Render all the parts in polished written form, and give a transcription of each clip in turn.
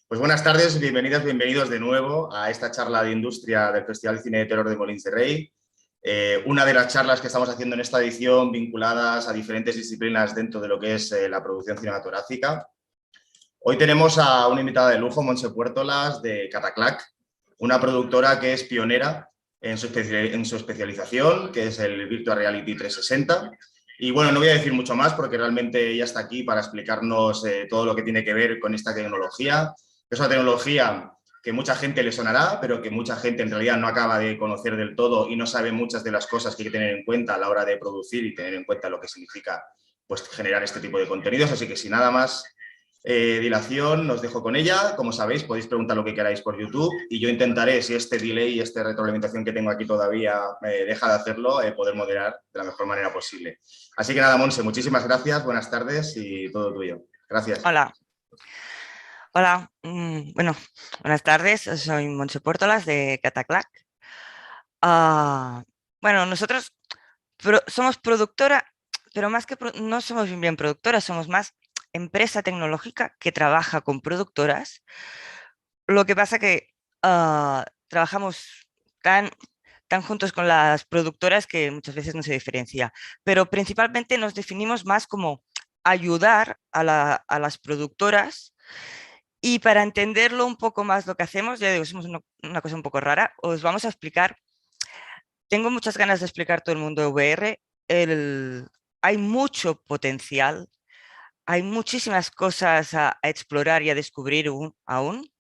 Pues buenas tardes, bienvenidas, bienvenidos de nuevo a esta charla de industria del Festival de Cine de Terror de Molins de Rey. Una de las charlas que estamos haciendo en esta edición vinculadas a diferentes disciplinas dentro de lo que es la producción cinematográfica. Hoy tenemos a una invitada de lujo, Montse Puertolas, de Cataclac, una productora que es pionera en su especialización, que es el Virtual Reality 360. Y bueno, no voy a decir mucho más porque realmente ella está aquí para explicarnos todo lo que tiene que ver con esta tecnología. Es una tecnología que mucha gente le sonará, pero que mucha gente en realidad no acaba de conocer del todo y no sabe muchas de las cosas que hay que tener en cuenta a la hora de producir y tener en cuenta lo que significa pues, generar este tipo de contenidos. Así que sin nada más dilación, os dejo con ella. Como sabéis, podéis preguntar lo que queráis por YouTube y yo intentaré, si este delay y esta retroalimentación que tengo aquí todavía me deja de hacerlo, poder moderar de la mejor manera posible. Así que nada, Monse, muchísimas gracias, buenas tardes y todo tuyo. Gracias. Hola, hola. Bueno, buenas tardes. Soy Montse Puertolas de Cataclac. Ah, bueno, nosotros somos productora, pero más que no somos bien productora, somos más empresa tecnológica que trabaja con productoras. Lo que pasa que trabajamos tan, tan juntos con las productoras que muchas veces no se diferencia, pero principalmente nos definimos más como ayudar a las productoras. Y para entenderlo un poco más lo que hacemos, ya digo, somos una cosa un poco rara, os vamos a explicar. Tengo muchas ganas de explicar todo el mundo de VR. Hay mucho potencial, hay muchísimas cosas a explorar y a descubrir aún.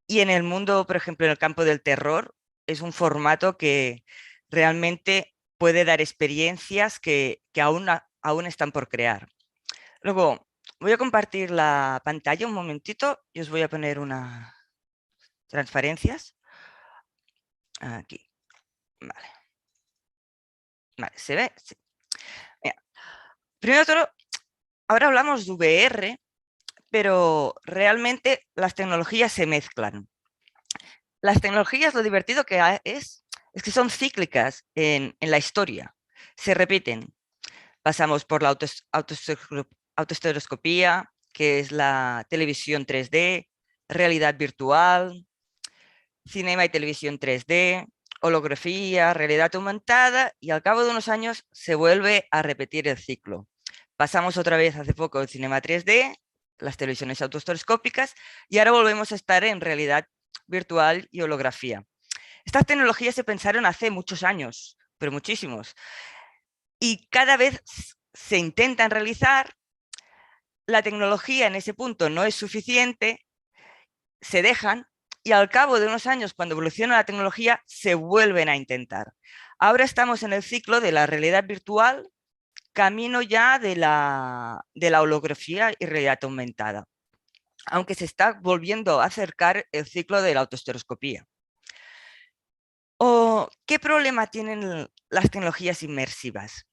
Y en el mundo, por ejemplo, en el campo del terror, es un formato que realmente puede dar experiencias que aún están por crear. Luego, voy a compartir la pantalla un momentito y os voy a poner unas transparencias. Aquí, vale. Vale, ¿se ve? Sí. Mira, primero de todo, ahora hablamos de VR, pero realmente las tecnologías se mezclan. Las tecnologías, lo divertido que es que son cíclicas en la historia, se repiten. Pasamos por la autoestereoscopía, que es la televisión 3D, realidad virtual, cinema y televisión 3D, holografía, realidad aumentada, y al cabo de unos años se vuelve a repetir el ciclo. Pasamos otra vez hace poco el cinema 3D, las televisiones autostereoscópicas, y ahora volvemos a estar en realidad virtual y holografía. Estas tecnologías se pensaron hace muchos años, pero muchísimos, y cada vez se intentan realizar. La tecnología en ese punto no es suficiente, se dejan y al cabo de unos años, cuando evoluciona la tecnología, se vuelven a intentar. Ahora estamos en el ciclo de la realidad virtual, camino ya de la holografía y realidad aumentada, aunque se está volviendo a acercar el ciclo de la autoestereoscopía. ¿Qué problema tienen las tecnologías inmersivas?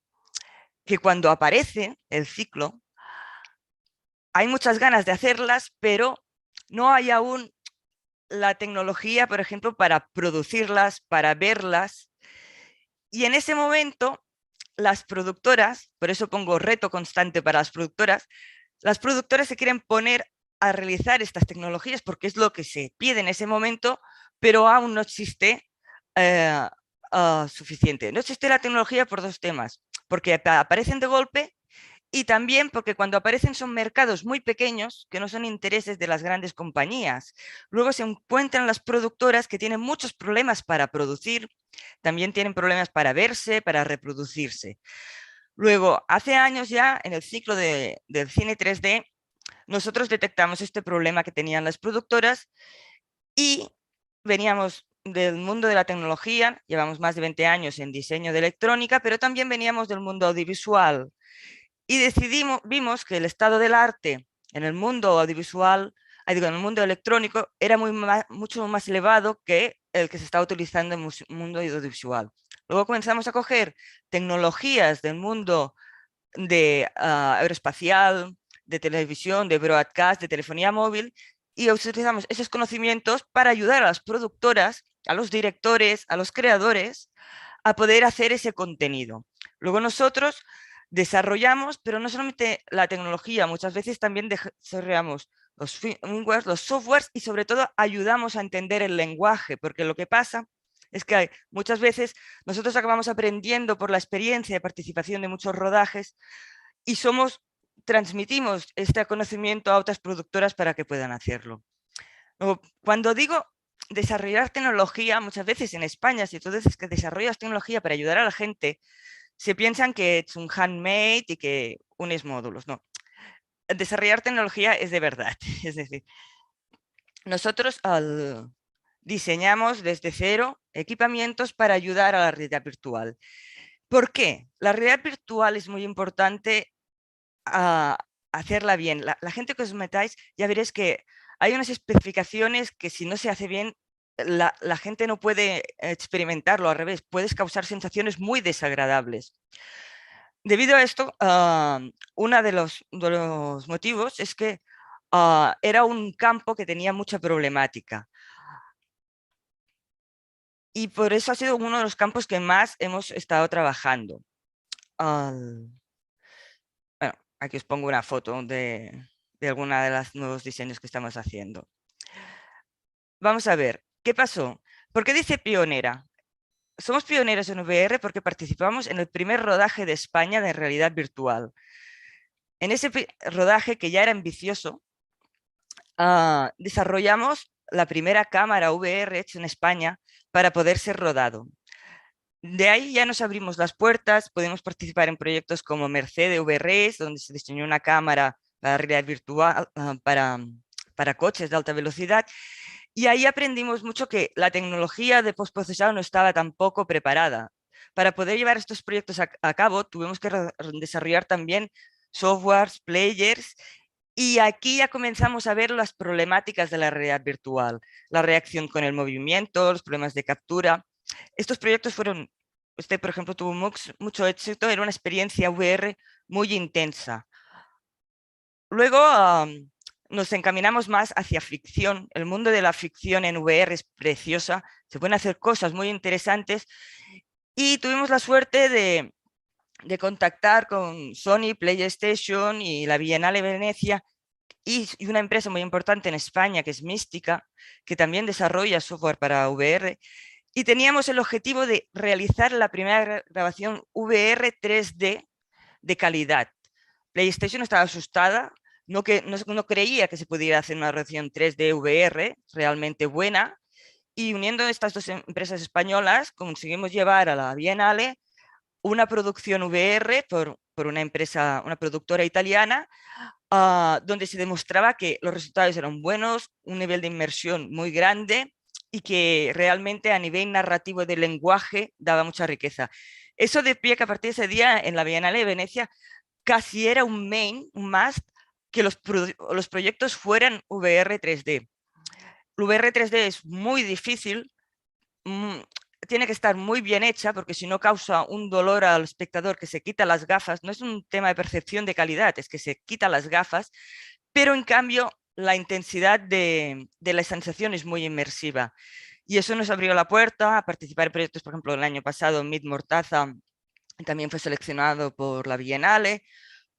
Que cuando aparece el ciclo, hay muchas ganas de hacerlas, pero no hay aún la tecnología, por ejemplo, para producirlas, para verlas. Y en ese momento, las productoras, por eso pongo reto constante para las productoras se quieren poner a realizar estas tecnologías porque es lo que se pide en ese momento, pero aún no existe suficiente. No existe la tecnología por dos temas, porque aparecen de golpe y también porque cuando aparecen son mercados muy pequeños que no son intereses de las grandes compañías. Luego se encuentran las productoras que tienen muchos problemas para producir, también tienen problemas para verse, para reproducirse. Luego, hace años ya, en el ciclo del cine 3D, nosotros detectamos este problema que tenían las productoras y veníamos del mundo de la tecnología, llevamos más de 20 años en diseño de electrónica, pero también veníamos del mundo audiovisual. Y vimos que el estado del arte en el mundo audiovisual, en el mundo electrónico, era mucho más elevado que el que se está utilizando en el mundo audiovisual. Luego comenzamos a coger tecnologías del mundo de aeroespacial, de televisión, de broadcast, de telefonía móvil, y utilizamos esos conocimientos para ayudar a las productoras, a los directores, a los creadores, a poder hacer ese contenido. Luego nosotros desarrollamos, pero no solamente la tecnología, muchas veces también desarrollamos los firmwares, los softwares y sobre todo ayudamos a entender el lenguaje, porque lo que pasa es que muchas veces nosotros acabamos aprendiendo por la experiencia de participación de muchos rodajes y transmitimos este conocimiento a otras productoras para que puedan hacerlo. Luego, cuando digo desarrollar tecnología, muchas veces en España, si tú dices que desarrollas tecnología para ayudar a la gente, se piensan que es un handmade y que unes módulos. No, desarrollar tecnología es de verdad. Es decir, nosotros diseñamos desde cero equipamientos para ayudar a la realidad virtual. ¿Por qué? La realidad virtual es muy importante a hacerla bien. La gente que os metáis, ya veréis que hay unas especificaciones que si no se hace bien, la gente no puede experimentarlo, al revés, puedes causar sensaciones muy desagradables. Debido a esto, uno de los motivos es que era un campo que tenía mucha problemática. Y por eso ha sido uno de los campos que más hemos estado trabajando. Bueno, aquí os pongo una foto de alguna de los nuevos diseños que estamos haciendo. Vamos a ver, ¿qué pasó? ¿Por qué dice pionera? Somos pioneros en VR porque participamos en el primer rodaje de España de realidad virtual. En ese rodaje, que ya era ambicioso, desarrollamos la primera cámara VR hecha en España para poder ser rodado. De ahí ya nos abrimos las puertas, podemos participar en proyectos como Mercedes VRs, donde se diseñó una cámara para realidad virtual, para coches de alta velocidad. Y ahí aprendimos mucho que la tecnología de postprocesado no estaba tampoco preparada. Para poder llevar estos proyectos a cabo, tuvimos que desarrollar también softwares, players, y aquí ya comenzamos a ver las problemáticas de la realidad virtual, la reacción con el movimiento, los problemas de captura. Estos proyectos fueron, este por ejemplo tuvo mucho éxito, era una experiencia VR muy intensa. Luego nos encaminamos más hacia ficción. El mundo de la ficción en VR es preciosa, se pueden hacer cosas muy interesantes y tuvimos la suerte de contactar con Sony, PlayStation y la Bienal de Venecia y una empresa muy importante en España que es Mística, que también desarrolla software para VR. Y teníamos el objetivo de realizar la primera grabación VR 3D de calidad. PlayStation estaba asustada, no creía que se pudiera hacer una grabación 3D VR realmente buena. Y uniendo estas dos empresas españolas, conseguimos llevar a la Bienale una producción VR por una empresa, una productora italiana, donde se demostraba que los resultados eran buenos, un nivel de inmersión muy grande y que realmente a nivel narrativo de lenguaje daba mucha riqueza. Eso de pie que a partir de ese día en la Bienal de Venecia casi era un un must, que los proyectos fueran VR 3D. El VR 3D es muy difícil, mm, tiene que estar muy bien hecha porque si no causa un dolor al espectador que se quita las gafas. No es un tema de percepción de calidad, es que se quita las gafas, pero en cambio la intensidad de la sensación es muy inmersiva. Y eso nos abrió la puerta a participar en proyectos, por ejemplo, el año pasado Mid Mortaza también fue seleccionado por la Bienale.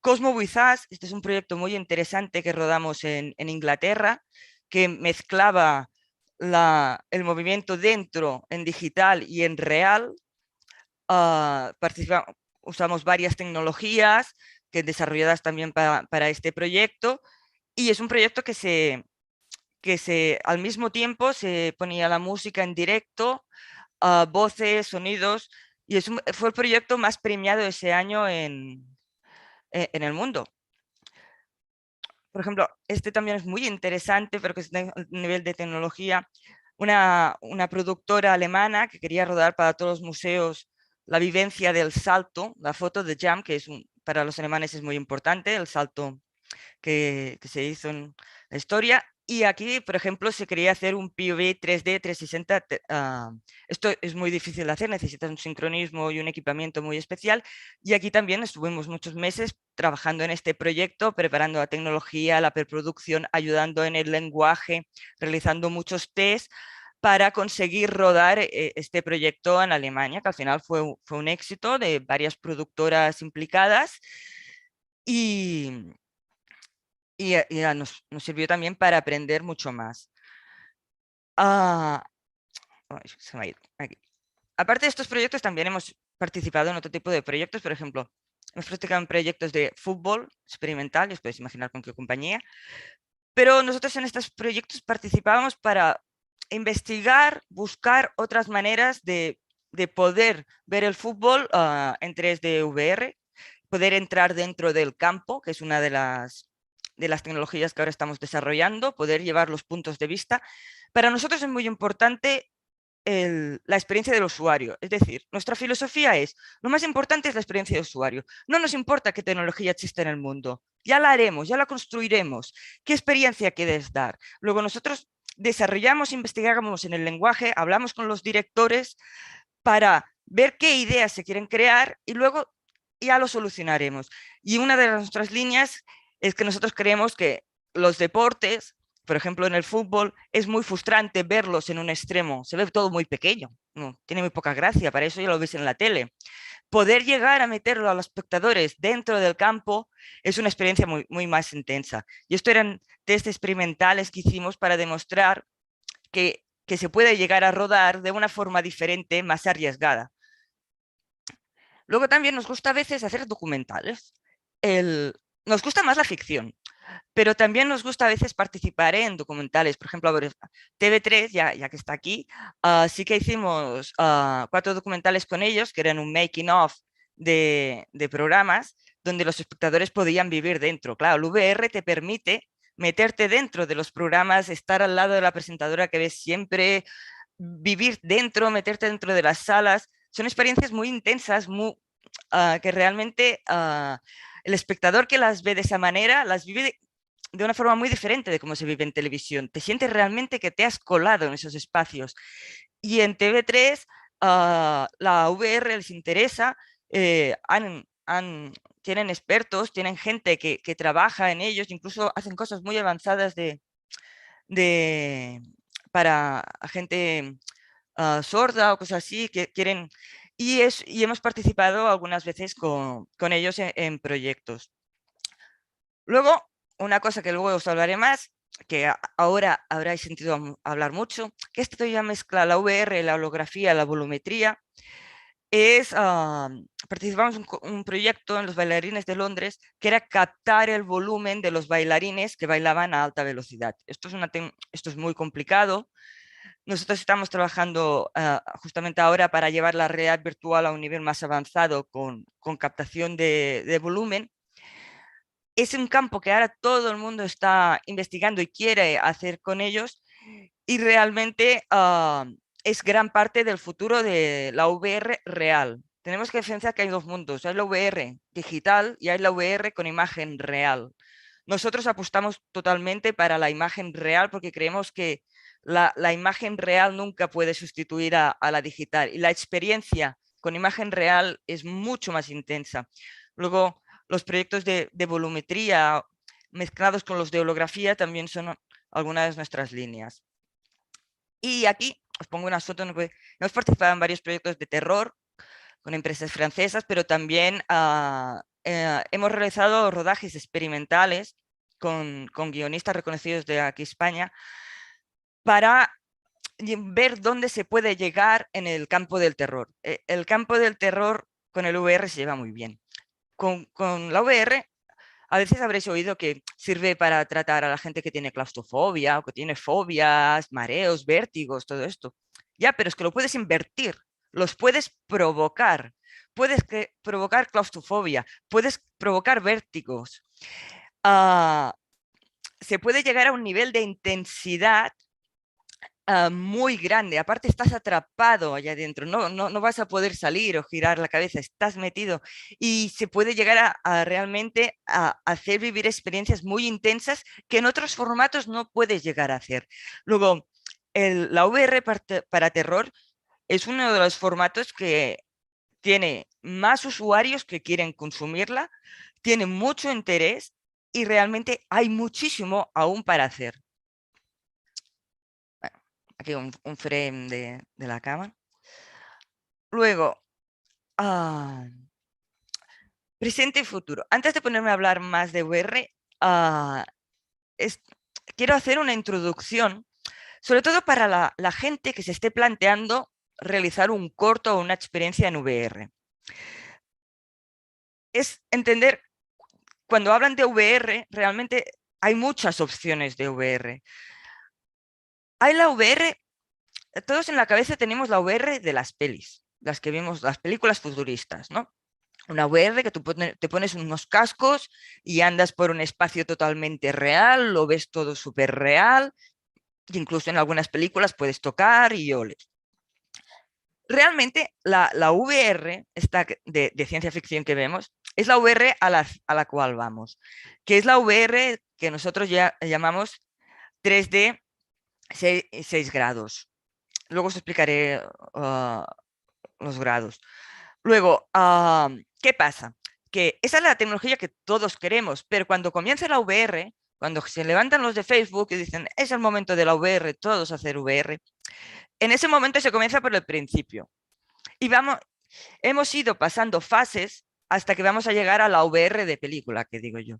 Cosmo With Us, este es un proyecto muy interesante que rodamos en Inglaterra, que mezclaba el movimiento dentro en digital y en real. Usamos varias tecnologías que desarrolladas también para este proyecto y es un proyecto al mismo tiempo se ponía la música en directo, voces, sonidos, y fue el proyecto más premiado ese año en el mundo. Por ejemplo, este también es muy interesante, pero que es de nivel de tecnología. Una productora alemana que quería rodar para todos los museos la vivencia del salto, la foto de jump, que para los alemanes es muy importante, el salto que se hizo en la historia. Y aquí, por ejemplo, se quería hacer un POV 3D 360. Esto es muy difícil de hacer, necesitas un sincronismo y un equipamiento muy especial. Y aquí también estuvimos muchos meses trabajando en este proyecto, preparando la tecnología, la preproducción, ayudando en el lenguaje, realizando muchos tests para conseguir rodar este proyecto en Alemania, que al final fue un éxito de varias productoras implicadas. Y, nos sirvió también para aprender mucho más. Ah, ay, se me ha ido, aquí. Aparte de estos proyectos, también hemos participado en otro tipo de proyectos. Por ejemplo, hemos practicado en proyectos de fútbol experimental, os podéis imaginar con qué compañía. Pero nosotros en estos proyectos participábamos para investigar, buscar otras maneras de poder ver el fútbol en 3D VR, poder entrar dentro del campo, que es una de las tecnologías que ahora estamos desarrollando, poder llevar los puntos de vista. Para nosotros es muy importante la experiencia del usuario. Es decir, nuestra filosofía es, lo más importante es la experiencia del usuario. No nos importa qué tecnología existe en el mundo. Ya la haremos, ya la construiremos. ¿Qué experiencia quieres dar? Luego nosotros desarrollamos, investigamos en el lenguaje, hablamos con los directores para ver qué ideas se quieren crear y luego ya lo solucionaremos. Y una de nuestras líneas es que nosotros creemos que los deportes, por ejemplo en el fútbol, es muy frustrante verlos en un extremo, se ve todo muy pequeño, no, tiene muy poca gracia, para eso ya lo ves en la tele. Poder llegar a meterlo a los espectadores dentro del campo es una experiencia muy, muy más intensa. Y esto eran test experimentales que hicimos para demostrar que se puede llegar a rodar de una forma diferente, más arriesgada. Luego también nos gusta a veces hacer documentales. Nos gusta más la ficción, pero también nos gusta a veces participar en documentales. Por ejemplo, a ver, TV3, ya que está aquí, sí que hicimos 4 documentales con ellos, que eran un making of de programas donde los espectadores podían vivir dentro. Claro, el VR te permite meterte dentro de los programas, estar al lado de la presentadora que ves siempre, vivir dentro, meterte dentro de las salas. Son experiencias muy intensas, que realmente el espectador que las ve de esa manera las vive de una forma muy diferente de cómo se vive en televisión. Te sientes realmente que te has colado en esos espacios. Y en TV3 la VR les interesa, tienen expertos, tienen gente que trabaja en ellos, incluso hacen cosas muy avanzadas de, para gente sorda o cosas así que quieren. Y hemos participado algunas veces con ellos en proyectos. Luego, una cosa que luego os hablaré más, que ahora habráis sentido hablar mucho, que esto ya mezcla la VR, la holografía, la volumetría, es, participamos en un proyecto en los bailarines de Londres que era captar el volumen de los bailarines que bailaban a alta velocidad. Esto es muy complicado. Nosotros estamos trabajando justamente ahora para llevar la realidad virtual a un nivel más avanzado con captación de volumen. Es un campo que ahora todo el mundo está investigando y quiere hacer con ellos y realmente es gran parte del futuro de la VR real. Tenemos que diferenciar que hay dos mundos, hay la VR digital y hay la VR con imagen real. Nosotros apostamos totalmente para la imagen real porque creemos que la imagen real nunca puede sustituir a la digital y la experiencia con imagen real es mucho más intensa. Luego, los proyectos de volumetría mezclados con los de holografía también son algunas de nuestras líneas. Y aquí os pongo unas fotos. Hemos participado en varios proyectos de terror con empresas francesas, pero también hemos realizado rodajes experimentales con guionistas reconocidos de aquí España para ver dónde se puede llegar en el campo del terror. El campo del terror con el VR se lleva muy bien. Con la VR a veces habréis oído que sirve para tratar a la gente que tiene claustrofobia o que tiene fobias, mareos, vértigos, todo esto. Ya, pero es que lo puedes invertir, los puedes provocar. Puedes provocar claustrofobia, puedes provocar vértigos. Ah, se puede llegar a un nivel de intensidad muy grande. Aparte, estás atrapado allá adentro, no vas a poder salir o girar la cabeza, estás metido y se puede llegar a realmente a hacer vivir experiencias muy intensas que en otros formatos no puedes llegar a hacer. Luego, la VR para terror es uno de los formatos que tiene más usuarios que quieren consumirla, tiene mucho interés y realmente hay muchísimo aún para hacer. Aquí un frame de la cama. Luego, ah, presente y futuro. Antes de ponerme a hablar más de VR, quiero hacer una introducción, sobre todo para la gente que se esté planteando realizar un corto o una experiencia en VR. Es entender, cuando hablan de VR, realmente hay muchas opciones de VR. Hay la VR, todos en la cabeza tenemos la VR de las pelis, las que vimos, las películas futuristas, ¿no? Una VR que tú te pones unos cascos y andas por un espacio totalmente real, lo ves todo súper real, incluso en algunas películas puedes tocar y oler. Realmente la VR esta de ciencia ficción que vemos es la VR a la cual vamos, que es la VR que nosotros ya llamamos 3D 6 grados. Luego os explicaré los grados. Luego, ¿qué pasa? Que esa es la tecnología que todos queremos, pero cuando comienza la VR, cuando se levantan los de Facebook y dicen, es el momento de la VR, todos hacer VR, en ese momento se comienza por el principio. Y hemos ido pasando fases hasta que vamos a llegar a la VR de película, que digo yo.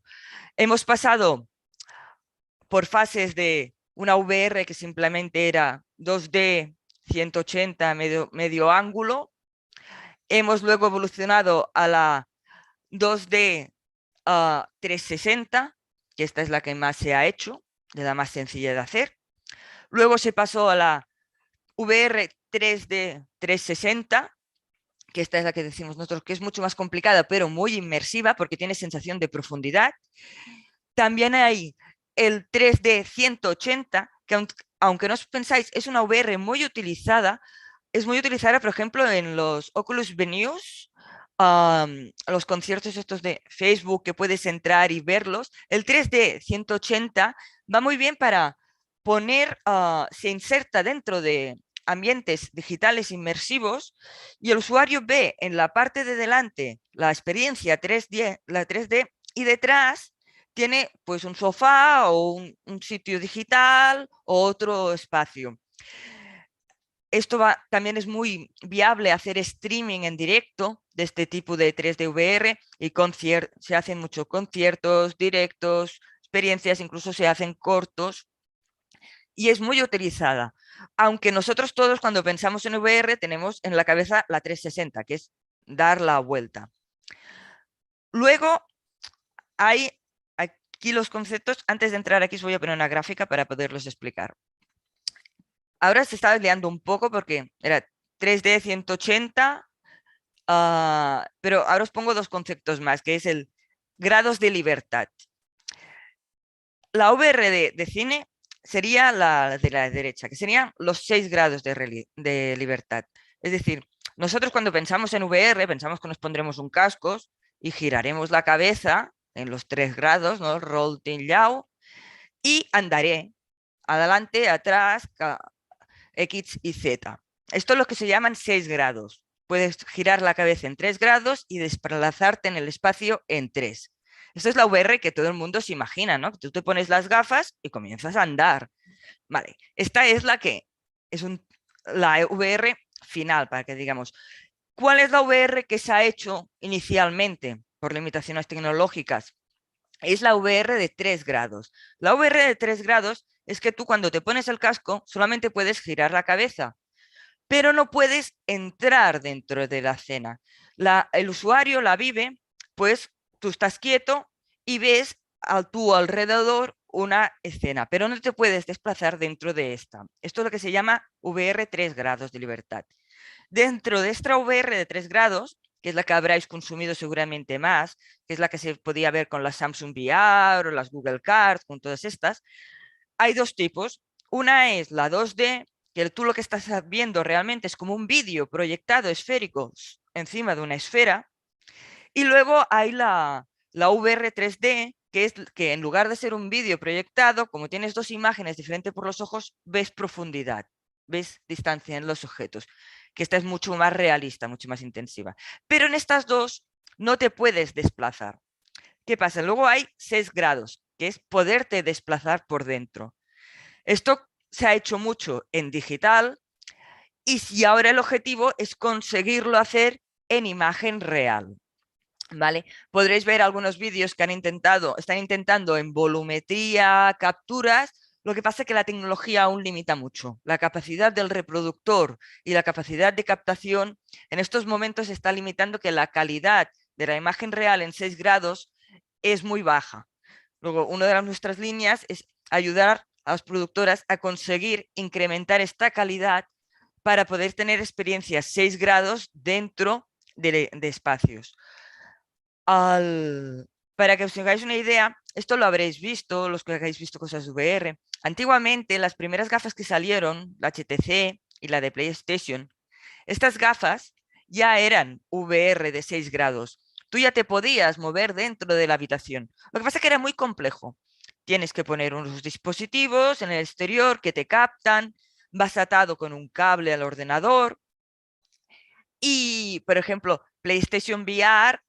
Hemos pasado por fases de una VR que simplemente era 2D, 180, medio ángulo. Hemos luego evolucionado a la 2D 360, que esta es la que más se ha hecho, de la más sencilla de hacer. Luego se pasó a la VR 3D 360, que esta es la que decimos nosotros que es mucho más complicada, pero muy inmersiva porque tiene sensación de profundidad. También hay el 3D 180, que aunque no os pensáis, es una VR muy utilizada. Es muy utilizada, por ejemplo, en los Oculus Venues, los conciertos estos de Facebook que puedes entrar y verlos. El 3D 180 va muy bien para poner, se inserta dentro de ambientes digitales inmersivos y el usuario ve en la parte de delante la experiencia 3D, la 3D y detrás tiene pues un sofá o un sitio digital o otro espacio. Esto también es muy viable hacer streaming en directo de este tipo de 3D VR y se hacen muchos conciertos, directos, experiencias, incluso se hacen cortos y es muy utilizada. Aunque nosotros todos cuando pensamos en VR tenemos en la cabeza la 360, que es dar la vuelta. Luego hay aquí los conceptos. Antes de entrar aquí os voy a poner una gráfica para poderlos explicar. Ahora se estaba liando un poco porque era 3D 180, pero ahora os pongo dos conceptos más, que es el grados de libertad. La VR de cine sería la de la derecha, que serían los 6 grados de libertad. Es decir, nosotros cuando pensamos en VR, pensamos que nos pondremos un casco y giraremos la cabeza en los 3 grados, ¿no? Roll, tin, yaw, y andaré adelante, atrás, X y Z. Esto es lo que se llaman 6 grados. Puedes girar la cabeza en 3 grados y desplazarte en el espacio en 3. Esto es la VR que todo el mundo se imagina, ¿no? Tú te pones las gafas y comienzas a andar. Vale, esta es la que es la VR final, para que digamos. ¿Cuál es la VR que se ha hecho inicialmente por limitaciones tecnológicas? Es la VR de 3 grados. La VR de 3 grados es que tú cuando te pones el casco solamente puedes girar la cabeza, pero no puedes entrar dentro de la escena. El usuario la vive, pues tú estás quieto y ves a tu alrededor una escena, pero no te puedes desplazar dentro de esta. Esto es lo que se llama VR 3 grados de libertad. Dentro de esta VR de 3 grados, que es la que habráis consumido seguramente más, que es la que se podía ver con las Samsung VR o las Google Card, con todas estas, hay dos tipos. Una es la 2D, que tú lo que estás viendo realmente es como un vídeo proyectado esférico encima de una esfera. Y luego hay la VR 3D, que es que en lugar de ser un vídeo proyectado, como tienes dos imágenes diferentes por los ojos, ves profundidad, ves distancia en los objetos, que esta es mucho más realista, mucho más intensiva. Pero en estas dos no te puedes desplazar. ¿Qué pasa? Luego hay 6 grados, que es poderte desplazar por dentro. Esto se ha hecho mucho en digital y si ahora el objetivo es conseguirlo hacer en imagen real. ¿vale? Podréis ver algunos vídeos que están intentando en volumetría, capturas. Lo que pasa es que la tecnología aún limita mucho. La capacidad del reproductor y la capacidad de captación en estos momentos está limitando que la calidad de la imagen real en 6 grados es muy baja. Luego, una de nuestras líneas es ayudar a las productoras a conseguir incrementar esta calidad para poder tener experiencias 6 grados dentro de espacios. Al, para que os hagáis una idea, esto lo habréis visto, los que habéis visto cosas de VR. Antiguamente, las primeras gafas que salieron, la HTC y la de PlayStation, estas gafas ya eran VR de 6 grados. Tú ya te podías mover dentro de la habitación. Lo que pasa es que era muy complejo. Tienes que poner unos dispositivos en el exterior que te captan, vas atado con un cable al ordenador y, por ejemplo, PlayStation VR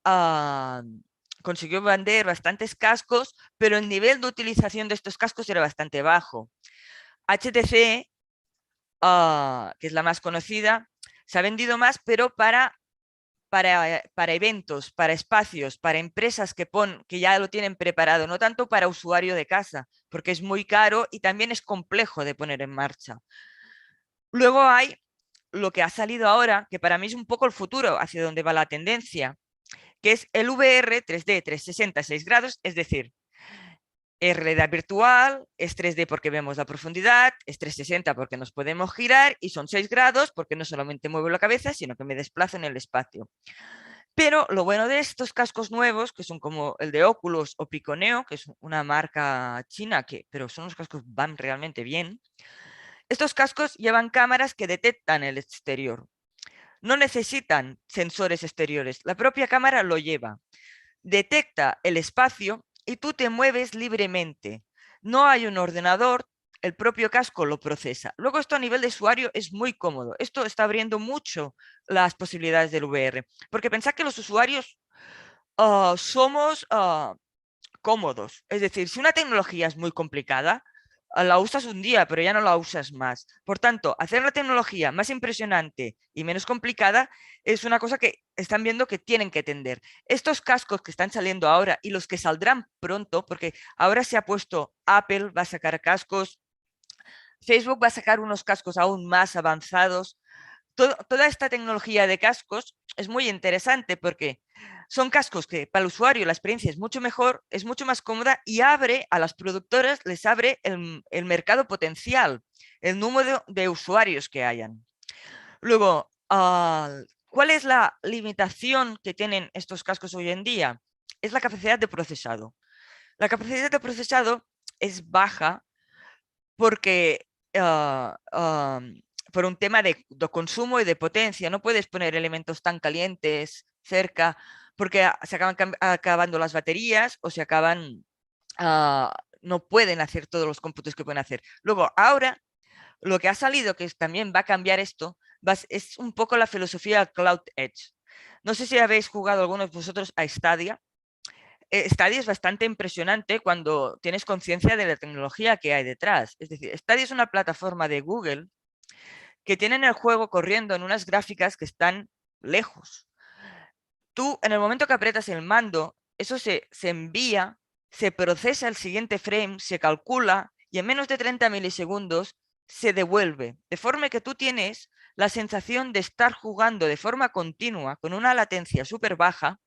consiguió vender bastantes cascos, pero el nivel de utilización de estos cascos era bastante bajo. HTC, que es la más conocida, se ha vendido más, pero para eventos, para espacios, para empresas que ya lo tienen preparado, no tanto para usuario de casa, porque es muy caro y también es complejo de poner en marcha. Luego hay lo que ha salido ahora, que para mí es un poco el futuro, hacia donde va la tendencia, que es el VR 3D 360 6 grados, es decir, es realidad virtual, es 3D porque vemos la profundidad, es 360 porque nos podemos girar y son 6 grados porque no solamente muevo la cabeza, sino que me desplazo en el espacio. Pero lo bueno de estos cascos nuevos, que son como el de Oculus o Piconeo, que es una marca china, pero son unos cascos que van realmente bien, estos cascos llevan cámaras que detectan el exterior. No necesitan sensores exteriores, la propia cámara lo lleva. Detecta el espacio y tú te mueves libremente. No hay un ordenador, el propio casco lo procesa. Luego esto a nivel de usuario es muy cómodo. Esto está abriendo mucho las posibilidades del VR, porque pensad que los usuarios somos cómodos. Es decir, si una tecnología es muy complicada, la usas un día, pero ya no la usas más. Por tanto, hacer la tecnología más impresionante y menos complicada es una cosa que están viendo que tienen que tender. Estos cascos que están saliendo ahora y los que saldrán pronto, porque ahora se ha puesto Apple, va a sacar cascos, Facebook va a sacar unos cascos aún más avanzados. Toda esta tecnología de cascos es muy interesante porque son cascos que para el usuario la experiencia es mucho mejor, es mucho más cómoda y abre a las productoras, les abre el mercado potencial, el número de usuarios que hayan. Luego, ¿cuál es la limitación que tienen estos cascos hoy en día? Es la capacidad de procesado. La capacidad de procesado es baja porque por un tema de consumo y de potencia, no puedes poner elementos tan calientes cerca porque se acaban acabando las baterías o se acaban, no pueden hacer todos los cómputos que pueden hacer. Luego, ahora, lo que ha salido, que también va a cambiar esto, es un poco la filosofía Cloud Edge. No sé si habéis jugado algunos de vosotros a Stadia. Stadia es bastante impresionante cuando tienes conciencia de la tecnología que hay detrás. Es decir, Stadia es una plataforma de Google que tienen el juego corriendo en unas gráficas que están lejos. Tú, en el momento que aprietas el mando, eso se envía, se procesa el siguiente frame, se calcula y en menos de 30 milisegundos se devuelve. De forma que tú tienes la sensación de estar jugando de forma continua con una latencia súper baja,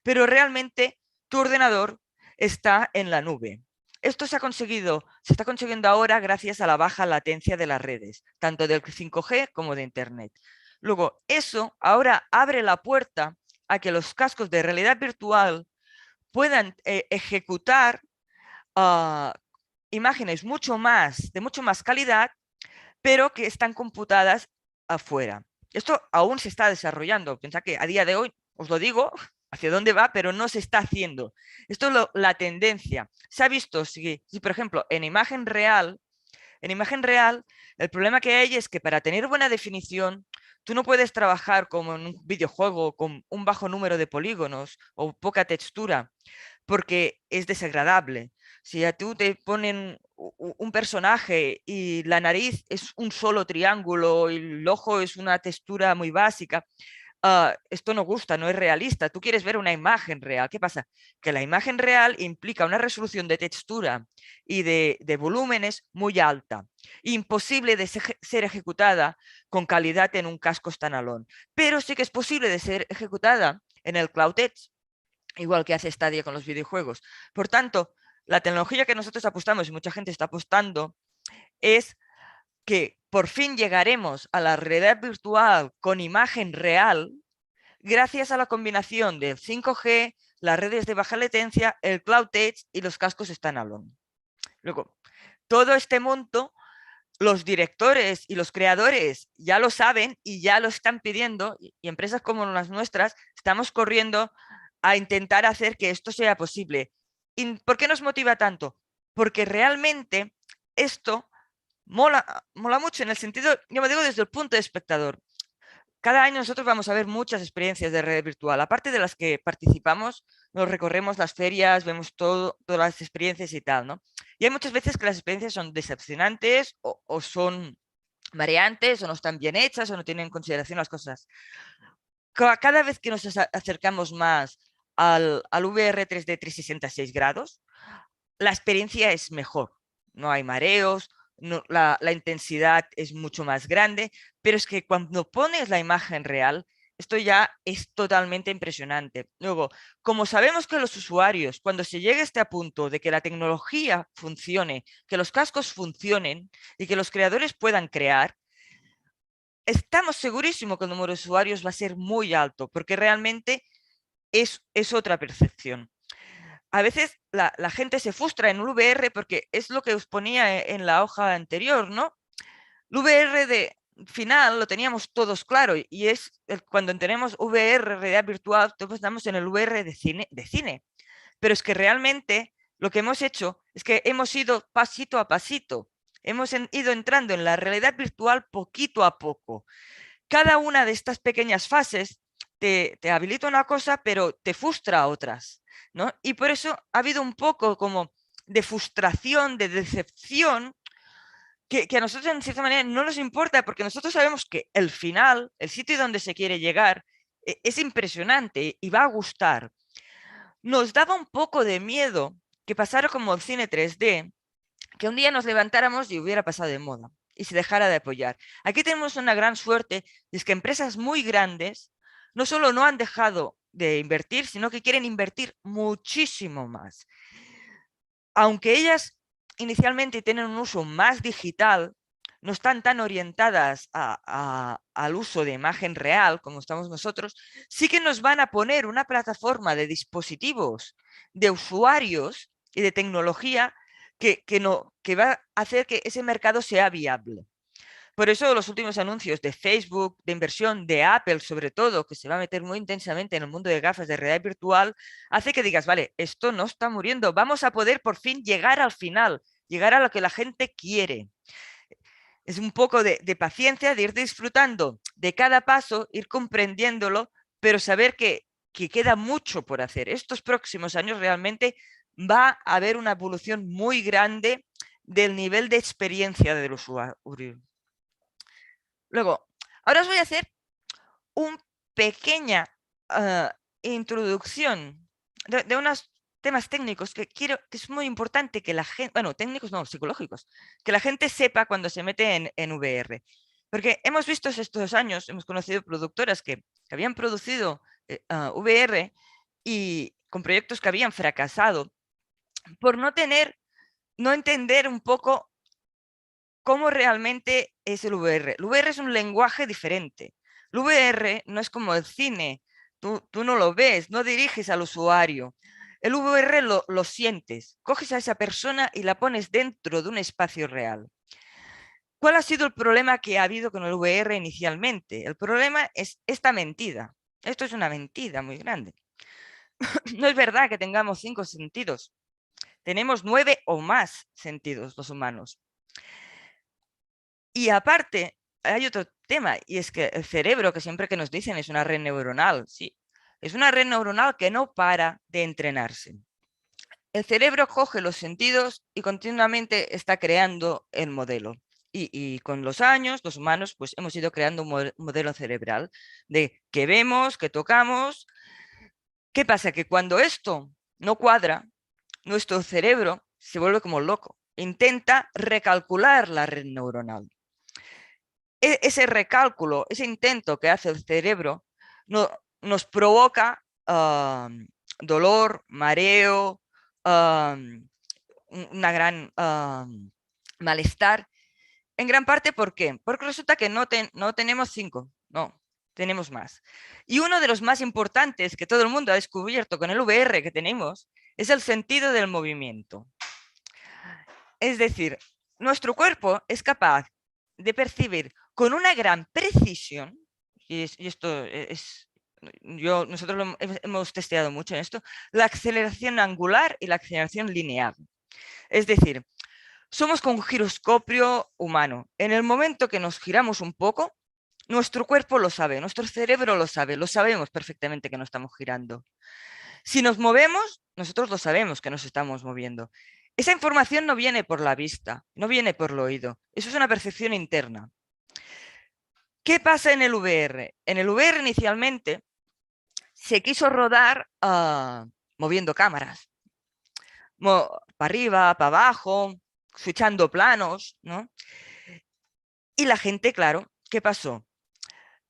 pero realmente tu ordenador está en la nube. Esto se está consiguiendo ahora gracias a la baja latencia de las redes, tanto del 5G como de Internet. Luego, eso ahora abre la puerta a que los cascos de realidad virtual puedan ejecutar uh, imágenes de mucho más calidad, pero que están computadas afuera. Esto aún se está desarrollando. Pensad que a día de hoy, os lo digo, hacia dónde va, pero no se está haciendo. Esto es la tendencia. Se ha visto, si por ejemplo en imagen real, el problema que hay es que para tener buena definición, tú no puedes trabajar como en un videojuego con un bajo número de polígonos o poca textura, porque es desagradable. Si a tú te ponen un personaje y la nariz es un solo triángulo y el ojo es una textura muy básica, esto no gusta, no es realista, tú quieres ver una imagen real. ¿Qué pasa? Que la imagen real implica una resolución de textura y de volúmenes muy alta, imposible de ser ejecutada con calidad en un casco standalone, pero sí que es posible de ser ejecutada en el Cloud Edge, igual que hace Stadia con los videojuegos. Por tanto, la tecnología que nosotros apostamos y mucha gente está apostando es que por fin llegaremos a la realidad virtual con imagen real gracias a la combinación del 5G, las redes de baja latencia, el Cloud Edge y los cascos standalone. Luego, todo este monto, los directores y los creadores ya lo saben y ya lo están pidiendo, y empresas como las nuestras estamos corriendo a intentar hacer que esto sea posible. ¿Y por qué nos motiva tanto? Porque realmente esto mola mucho en el sentido, yo me digo desde el punto de espectador. Cada año nosotros vamos a ver muchas experiencias de red virtual. Aparte de las que participamos, nos recorremos las ferias, vemos todas las experiencias y tal, ¿no? Y hay muchas veces que las experiencias son decepcionantes o son mareantes o no están bien hechas o no tienen en consideración las cosas. Cada vez que nos acercamos más al VR 3D 366 grados, la experiencia es mejor. No hay mareos, no, la intensidad es mucho más grande, pero es que cuando pones la imagen real, esto ya es totalmente impresionante. Luego, como sabemos que los usuarios, cuando se llegue a este punto de que la tecnología funcione, que los cascos funcionen y que los creadores puedan crear, estamos segurísimos que el número de usuarios va a ser muy alto, porque realmente es otra percepción. A veces la gente se frustra en el VR porque es lo que os ponía en la hoja anterior, ¿no? El VR de final lo teníamos todos claro y es cuando tenemos VR, realidad virtual, todos estamos en el VR de cine. Pero es que realmente lo que hemos hecho es que hemos ido pasito a pasito. Hemos ido entrando en la realidad virtual poquito a poco. Cada una de estas pequeñas fases te habilita una cosa, pero te frustra a otras, ¿no? Y por eso ha habido un poco como de frustración, de decepción, que a nosotros en cierta manera no nos importa, porque nosotros sabemos que el final, el sitio donde se quiere llegar, es impresionante y va a gustar. Nos daba un poco de miedo que pasara como el cine 3D, que un día nos levantáramos y hubiera pasado de moda y se dejara de apoyar. Aquí tenemos una gran suerte, y es que empresas muy grandes no solo no han dejado de invertir, sino que quieren invertir muchísimo más. Aunque ellas inicialmente tienen un uso más digital, no están tan orientadas al uso de imagen real como estamos nosotros, sí que nos van a poner una plataforma de dispositivos, de usuarios y de tecnología que va a hacer que ese mercado sea viable. Por eso los últimos anuncios de Facebook, de inversión de Apple, sobre todo, que se va a meter muy intensamente en el mundo de gafas de realidad virtual, hace que digas, vale, esto no está muriendo, vamos a poder por fin llegar al final, llegar a lo que la gente quiere. Es un poco de paciencia, de ir disfrutando de cada paso, ir comprendiéndolo, pero saber que queda mucho por hacer. Estos próximos años realmente va a haber una evolución muy grande del nivel de experiencia del usuario. Luego, ahora os voy a hacer una pequeña introducción de unos temas técnicos que quiero, que es muy importante que la gente, bueno, técnicos no, psicológicos, que la gente sepa cuando se mete en VR. Porque hemos visto estos años, hemos conocido productoras que habían producido VR y con proyectos que habían fracasado por no entender un poco cómo realmente es el VR. El VR es un lenguaje diferente. El VR no es como el cine. Tú no lo ves, no diriges al usuario. El VR lo sientes. Coges a esa persona y la pones dentro de un espacio real. ¿Cuál ha sido el problema que ha habido con el VR inicialmente? El problema es esta mentira. Esto es una mentira muy grande. No es verdad que tengamos 5 sentidos. Tenemos 9 o más sentidos los humanos. Y aparte, hay otro tema, y es que el cerebro, que siempre que nos dicen es una red neuronal, sí, es una red neuronal que no para de entrenarse. El cerebro coge los sentidos y continuamente está creando el modelo. Y con los años, los humanos, pues hemos ido creando un modelo cerebral de que vemos, que tocamos. ¿Qué pasa? Que cuando esto no cuadra, nuestro cerebro se vuelve como loco. Intenta recalcular la red neuronal. Ese recálculo, ese intento que hace el cerebro, nos provoca dolor, mareo, una gran malestar. En gran parte, ¿por qué? Porque resulta que no tenemos 5, no, tenemos más. Y uno de los más importantes que todo el mundo ha descubierto con el VR que tenemos es el sentido del movimiento. Es decir, nuestro cuerpo es capaz de percibir con una gran precisión, y esto es, nosotros hemos testeado mucho en esto, la aceleración angular y la aceleración lineal. Es decir, somos como un giroscopio humano. En el momento que nos giramos un poco, nuestro cuerpo lo sabe, nuestro cerebro lo sabe, lo sabemos perfectamente que nos estamos girando. Si nos movemos, nosotros lo sabemos que nos estamos moviendo. Esa información no viene por la vista, no viene por el oído. Eso es una percepción interna. ¿Qué pasa en el VR? En el VR inicialmente se quiso rodar moviendo cámaras. Para arriba, para abajo, switchando planos, ¿no? Y la gente, claro, ¿qué pasó?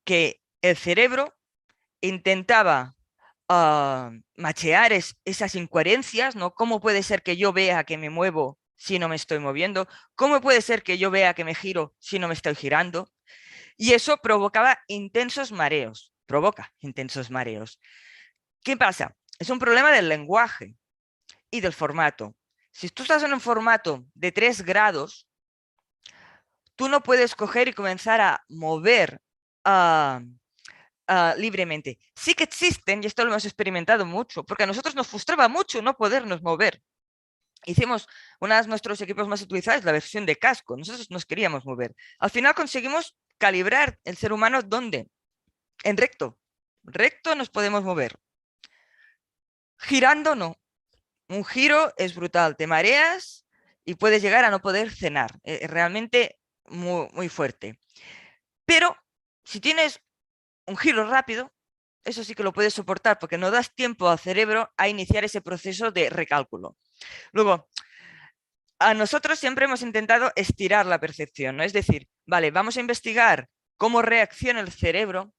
Que el cerebro intentaba machear esas incoherencias, ¿no? ¿Cómo puede ser que yo vea que me muevo si no me estoy moviendo? ¿Cómo puede ser que yo vea que me giro si no me estoy girando? Y eso provocaba intensos mareos, provoca intensos mareos. ¿Qué pasa? Es un problema del lenguaje y del formato. Si tú estás en un formato de 3 grados, tú no puedes coger y comenzar a mover libremente. Sí que existen, y esto lo hemos experimentado mucho, porque a nosotros nos frustraba mucho no podernos mover. Hicimos uno de nuestros equipos más utilizados, la versión de casco. Nosotros nos queríamos mover. Al final conseguimos calibrar el ser humano ¿dónde? En recto. Recto nos podemos mover. Girando no. Un giro es brutal. Te mareas y puedes llegar a no poder cenar. Realmente muy, muy fuerte. Pero si tienes un giro rápido, eso sí que lo puedes soportar porque no das tiempo al cerebro a iniciar ese proceso de recálculo. Luego, a nosotros siempre hemos intentado estirar la percepción, ¿no? Es decir, vale, vamos a investigar cómo reacciona el cerebro,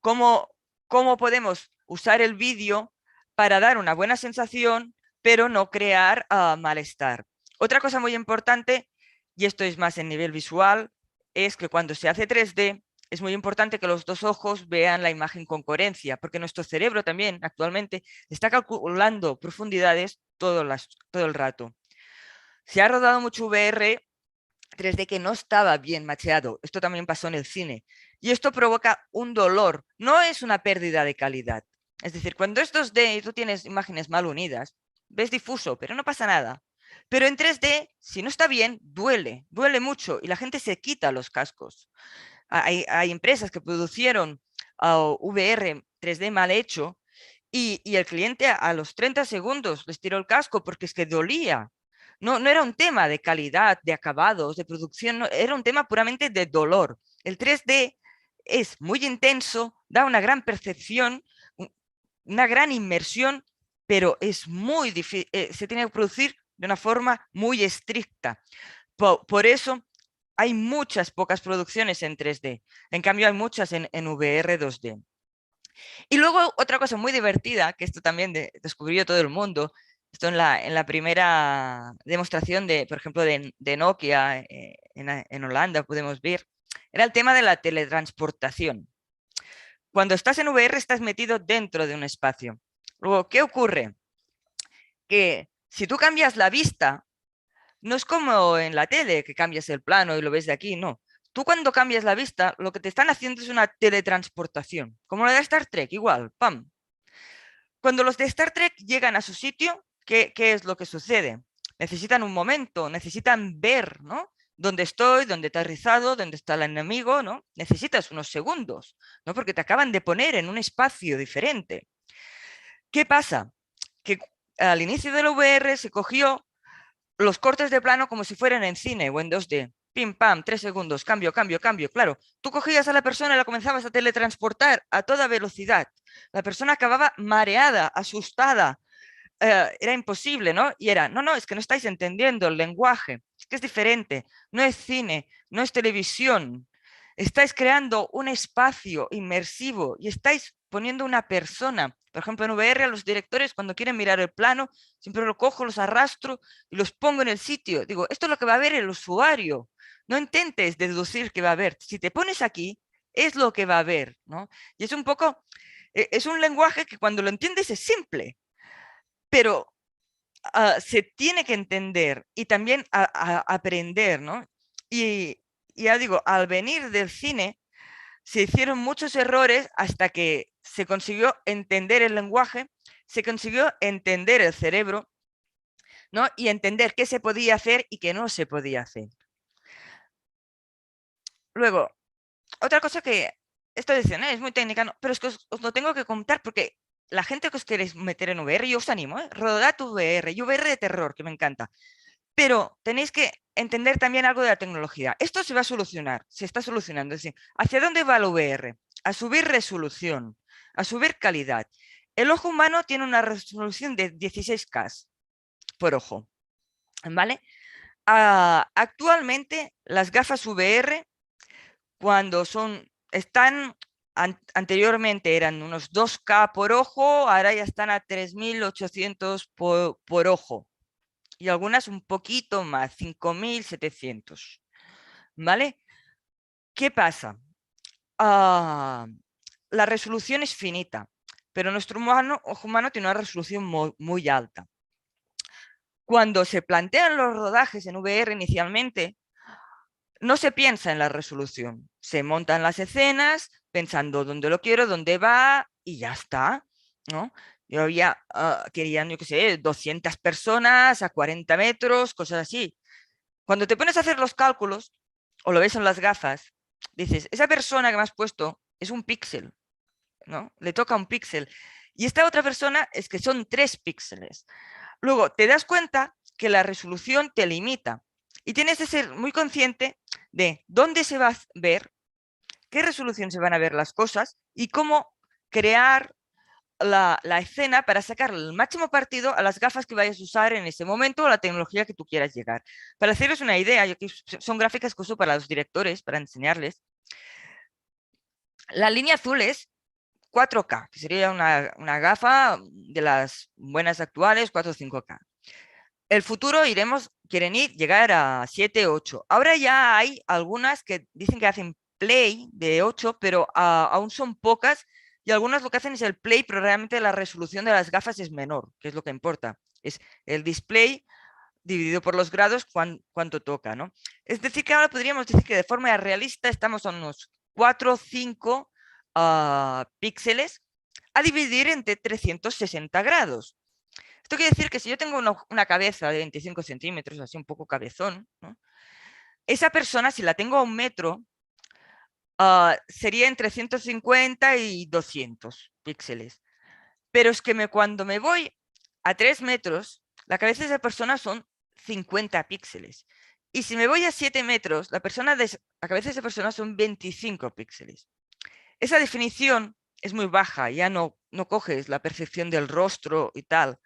cómo, cómo podemos usar el vídeo para dar una buena sensación, pero no crear malestar. Otra cosa muy importante, y esto es más en nivel visual, es que cuando se hace 3D, es muy importante que los dos ojos vean la imagen con coherencia, porque nuestro cerebro también actualmente está calculando profundidades todo el rato. Se ha rodado mucho VR 3D que no estaba bien macheado. Esto también pasó en el cine. Y esto provoca un dolor. No es una pérdida de calidad. Es decir, cuando es 2D y tú tienes imágenes mal unidas, ves difuso, pero no pasa nada. Pero en 3D, si no está bien, duele, duele mucho y la gente se quita los cascos. Hay empresas que producieron VR 3D mal hecho y el cliente a los 30 segundos les tiró el casco porque es que dolía. No era un tema de calidad, de acabados, de producción, no, era un tema puramente de dolor. El 3D es muy intenso, da una gran percepción, una gran inmersión, pero es muy difícil, se tiene que producir de una forma muy estricta. Por eso hay muchas pocas producciones en 3D, en cambio hay muchas en VR 2D. Y luego otra cosa muy divertida, que esto también descubrió todo el mundo, esto en la primera demostración de, por ejemplo, de Nokia en Holanda, podemos ver, era el tema de la teletransportación. Cuando estás en VR estás metido dentro de un espacio. Luego, ¿qué ocurre? Que si tú cambias la vista, no es como en la tele, que cambias el plano y lo ves de aquí, no. Tú cuando cambias la vista, lo que te están haciendo es una teletransportación, como la de Star Trek, igual, ¡pam! Cuando los de Star Trek llegan a su sitio, ¿qué es lo que sucede? Necesitan un momento, necesitan ver, ¿no? Dónde estoy, dónde he aterrizado, dónde está el enemigo, ¿no? Necesitas unos segundos, ¿no? Porque te acaban de poner en un espacio diferente. ¿Qué pasa? Que al inicio del VR se cogió los cortes de plano como si fueran en cine o en 2D. pim, pam, 3 segundos, cambio, cambio, cambio. Claro, tú cogías a la persona y la comenzabas a teletransportar a toda velocidad. La persona acababa mareada, asustada. Era imposible, ¿no? Y era, no, no, es que no estáis entendiendo el lenguaje, es que es diferente, no es cine, no es televisión. Estáis creando un espacio inmersivo y estáis poniendo una persona. Por ejemplo, en VR a los directores cuando quieren mirar el plano, siempre lo cojo, los arrastro y los pongo en el sitio. Digo, esto es lo que va a ver el usuario. No intentes deducir qué va a ver. Si te pones aquí, es lo que va a ver, ¿no? Y es un poco, es un lenguaje que cuando lo entiendes es simple, pero se tiene que entender y también aprender, ¿no? Y ya digo, al venir del cine, se hicieron muchos errores hasta que se consiguió entender el lenguaje, se consiguió entender el cerebro, ¿no? Y entender qué se podía hacer y qué no se podía hacer. Luego, otra cosa que, esto dicen, es muy técnica, no, pero es que os lo tengo que contar porque la gente que os queréis meter en VR, yo os animo, rodad VR, y VR de terror, que me encanta. Pero tenéis que entender también algo de la tecnología. Esto se va a solucionar, se está solucionando. Es decir, ¿hacia dónde va el VR? A subir resolución, a subir calidad. El ojo humano tiene una resolución de 16K por ojo, ¿vale? Actualmente las gafas VR, cuando están, anteriormente eran unos 2K por ojo, ahora ya están a 3800 por ojo. Y algunas un poquito más, 5700, ¿vale? ¿Qué pasa? La resolución es finita, pero nuestro ojo humano tiene una resolución muy alta. Cuando se plantean los rodajes en VR inicialmente, no se piensa en la resolución. Se montan las escenas pensando dónde lo quiero, dónde va y ya está, ¿no? Yo había, querían, yo qué sé, 200 personas a 40 metros, cosas así. Cuando te pones a hacer los cálculos, o lo ves en las gafas, dices, esa persona que me has puesto es un píxel, ¿no? Le toca un píxel. Y esta otra persona es que son 3 píxeles. Luego, te das cuenta que la resolución te limita y tienes que ser muy consciente de dónde se va a ver, qué resolución se van a ver las cosas y cómo crear la escena para sacar el máximo partido a las gafas que vayas a usar en ese momento o la tecnología que tú quieras llegar. Para haceros una idea, son gráficas que uso para los directores, para enseñarles. La línea azul es 4K, que sería una gafa de las buenas actuales, 4 o 5K. El futuro quieren llegar a 7, 8. Ahora ya hay algunas que dicen que hacen play de 8, pero aún son pocas y algunas lo que hacen es el play, pero realmente la resolución de las gafas es menor, que es lo que importa. Es el display dividido por los grados cuánto toca, ¿no? Es decir, que ahora podríamos decir que de forma realista estamos a unos 4 o 5 píxeles a dividir entre 360 grados. Esto quiere decir que si yo tengo una cabeza de 25 centímetros, así un poco cabezón, ¿no? Esa persona, si la tengo a 1 metro, sería entre 150 y 200 píxeles. Pero es que cuando me voy a 3 metros, la cabeza de esa persona son 50 píxeles. Y si me voy a 7 metros, la cabeza de esa persona son 25 píxeles. Esa definición es muy baja, ya no coges la percepción del rostro y tal.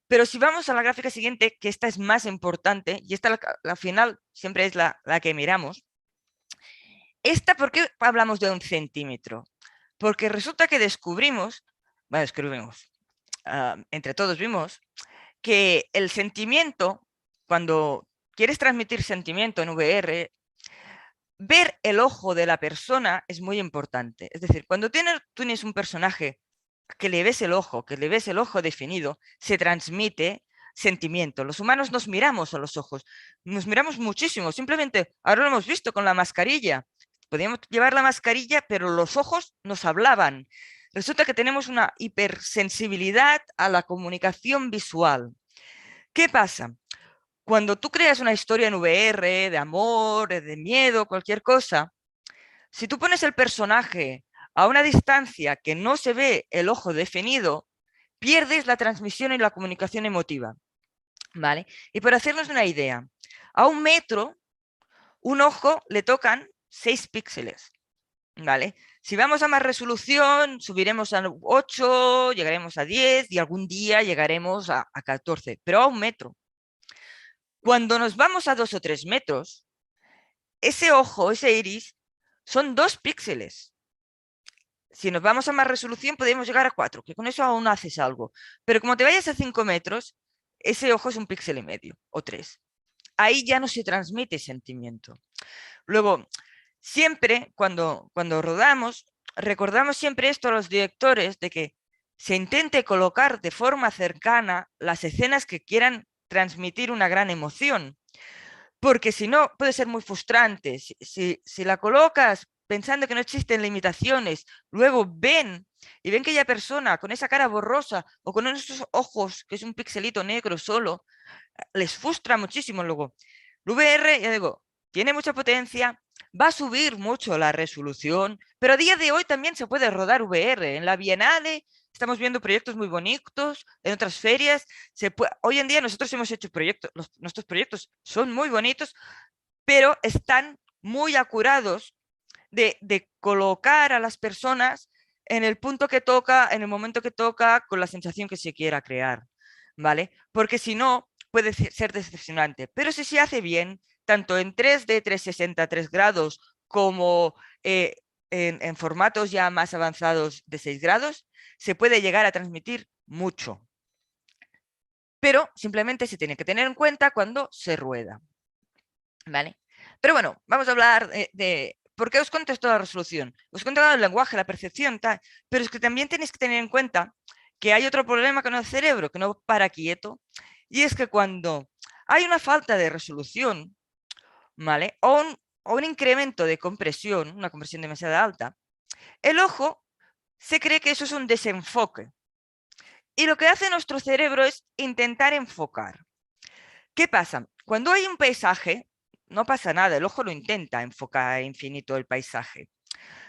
Pero si vamos a la gráfica siguiente, que esta es más importante, y esta la final siempre es la que miramos, ¿por qué hablamos de 1 centímetro? Porque resulta que descubrimos, entre todos vimos, que el sentimiento, cuando quieres transmitir sentimiento en VR, ver el ojo de la persona es muy importante. Es decir, cuando tienes un personaje que le ves el ojo, que le ves el ojo definido, se transmite sentimiento. Los humanos nos miramos a los ojos, nos miramos muchísimo, simplemente ahora lo hemos visto con la mascarilla. Podíamos llevar la mascarilla, pero los ojos nos hablaban. Resulta que tenemos una hipersensibilidad a la comunicación visual. ¿Qué pasa? Cuando tú creas una historia en VR de amor, de miedo, cualquier cosa, si tú pones el personaje a una distancia que no se ve el ojo definido, pierdes la transmisión y la comunicación emotiva, ¿vale? Y para hacernos una idea, a 1 metro Un ojo le tocan 6 píxeles, ¿vale? Si vamos a más resolución, subiremos a 8, llegaremos a 10 y algún día llegaremos a 14, pero a 1 metro. Cuando nos vamos a 2 o 3 metros, ese ojo, ese iris, son 2 píxeles. Si nos vamos a más resolución, podemos llegar a 4, que con eso aún haces algo. Pero como te vayas a 5 metros, ese ojo es 1,5 píxeles o 3. Ahí ya no se transmite sentimiento. Luego, siempre cuando rodamos, recordamos siempre esto a los directores, de que se intente colocar de forma cercana las escenas que quieran transmitir una gran emoción, porque si no puede ser muy frustrante. Si la colocas pensando que no existen limitaciones, luego ven y ven que aquella persona con esa cara borrosa o con esos ojos que es un pixelito negro solo, les frustra muchísimo. Luego, el VR, ya digo, tiene mucha potencia, va a subir mucho la resolución, pero a día de hoy también se puede rodar VR. En la Bienale estamos viendo proyectos muy bonitos, en otras ferias. Hoy en día nosotros hemos hecho proyectos, nuestros proyectos son muy bonitos, pero están muy acurados de colocar a las personas en el punto que toca, en el momento que toca, con la sensación que se quiera crear, ¿vale? Porque si no, puede ser decepcionante. Pero si se hace bien, tanto en 3D 360 3 grados como en formatos ya más avanzados de 6 grados, se puede llegar a transmitir mucho. Pero simplemente se tiene que tener en cuenta cuando se rueda, ¿vale? Pero bueno, vamos a hablar ¿por qué os cuento esto de la resolución? Os cuento el lenguaje, la percepción, tal, pero es que también tenéis que tener en cuenta que hay otro problema con el cerebro, que no para quieto, y es que cuando hay una falta de resolución, ¿vale? O un incremento de compresión, una compresión demasiado alta, el ojo se cree que eso es un desenfoque. Y lo que hace nuestro cerebro es intentar enfocar. ¿Qué pasa? Cuando hay un paisaje, no pasa nada, el ojo lo intenta enfocar a infinito el paisaje.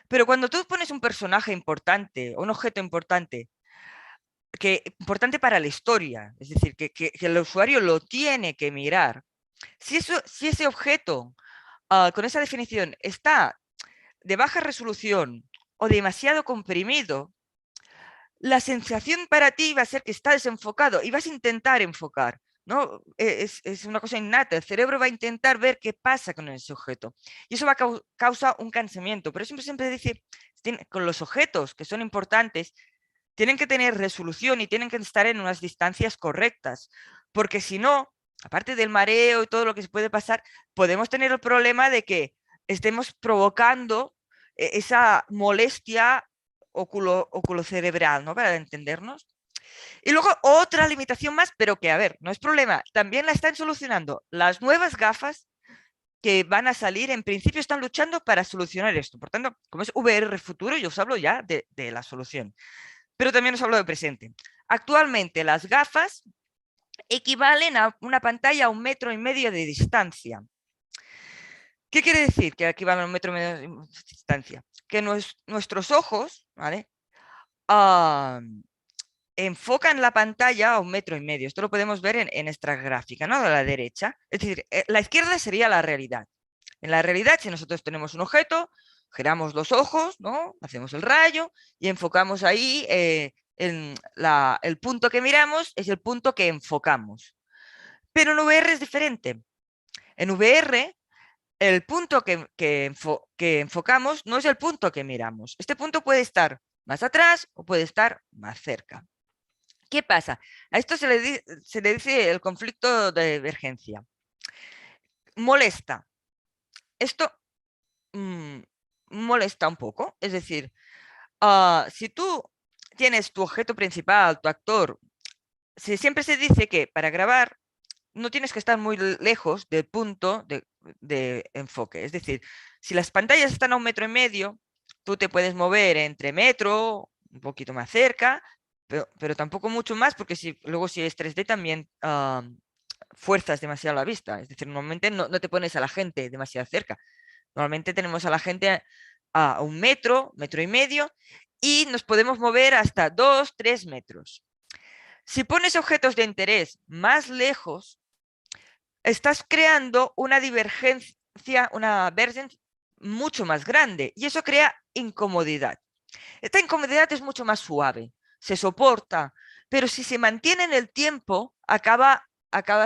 Pero cuando tú pones un personaje importante, un objeto importante, importante para la historia, es decir, que el usuario lo tiene que mirar, si ese objeto con esa definición está de baja resolución o demasiado comprimido, la sensación para ti va a ser que está desenfocado y vas a intentar enfocar, ¿no? Es una cosa innata. El cerebro va a intentar ver qué pasa con ese objeto. Y eso va a causar un cansamiento. Pero siempre dice, con los objetos que son importantes, tienen que tener resolución y tienen que estar en unas distancias correctas. Porque si no, aparte del mareo y todo lo que se puede pasar, podemos tener el problema de que estemos provocando esa molestia oculocerebral, ¿no? Para entendernos. Y luego otra limitación más, pero que, a ver, no es problema. También la están solucionando. Las nuevas gafas que van a salir, en principio están luchando para solucionar esto. Por tanto, como es VR futuro, yo os hablo ya de la solución. Pero también os hablo de presente. Actualmente las gafas equivalen a una pantalla a 1,5 metros de distancia. ¿Qué quiere decir que equivalen a 1,5 metros de distancia? Que nuestros ojos, ¿vale? Enfocan la pantalla a 1,5 metros. Esto lo podemos ver en esta gráfica, ¿no? De la derecha. Es decir, la izquierda sería la realidad. En la realidad, si nosotros tenemos un objeto, giramos los ojos, ¿no? Hacemos el rayo y enfocamos ahí. El punto que miramos es el punto que enfocamos. Pero en VR es diferente. En VR, el punto que enfocamos no es el punto que miramos. Este punto puede estar más atrás o puede estar más cerca. ¿Qué pasa? A esto se le dice el conflicto de divergencia. Molesta. Esto molesta un poco. Es decir, si tú tienes tu objeto principal, tu actor, siempre se dice que para grabar no tienes que estar muy lejos del punto de enfoque. Es decir, si las pantallas están a 1,5 metros, tú te puedes mover entre metro, un poquito más cerca, pero tampoco mucho más, porque luego si es 3D también fuerzas demasiado la vista. Es decir, normalmente no te pones a la gente demasiado cerca. Normalmente tenemos a la gente a 1 metro, 1,5 metros, y nos podemos mover hasta 2, 3 metros. Si pones objetos de interés más lejos, estás creando una divergencia, una version mucho más grande y eso crea incomodidad. Esta incomodidad es mucho más suave, se soporta, pero si se mantiene en el tiempo, acaba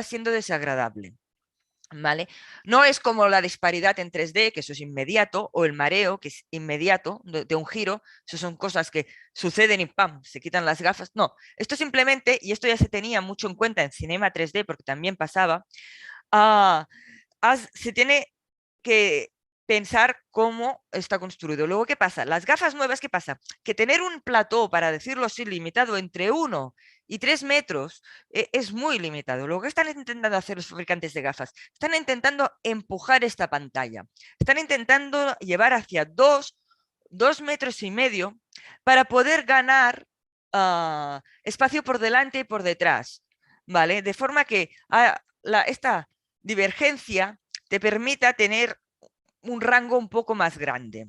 siendo desagradable. ¿Vale? No es como la disparidad en 3D, que eso es inmediato, o el mareo, que es inmediato, de un giro. Eso son cosas que suceden y ¡pam! Se quitan las gafas. No, esto simplemente, y esto ya se tenía mucho en cuenta en Cinema 3D, porque también pasaba, ah, se tiene que pensar cómo está construido. Luego, ¿qué pasa? Las gafas nuevas, ¿qué pasa? Que tener un plató, para decirlo así, limitado entre 1 y 3 metros es muy limitado. Luego, ¿qué están intentando hacer los fabricantes de gafas? Están intentando empujar esta pantalla. Están intentando llevar hacia 2 metros y medio para poder ganar espacio por delante y por detrás. ¿Vale? De forma que esta divergencia te permita tener un rango un poco más grande.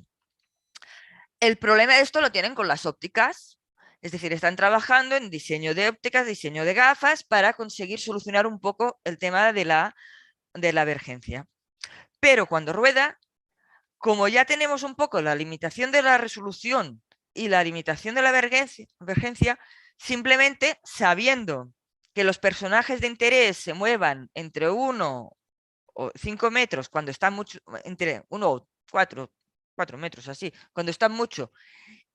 El problema de esto lo tienen con las ópticas, es decir, están trabajando en diseño de ópticas, diseño de gafas para conseguir solucionar un poco el tema de la divergencia. Pero cuando rueda, como ya tenemos un poco la limitación de la resolución y la limitación de la divergencia, simplemente sabiendo que los personajes de interés se muevan entre 1 o 5 metros cuando están mucho, entre 1 o 4 metros así, cuando están mucho,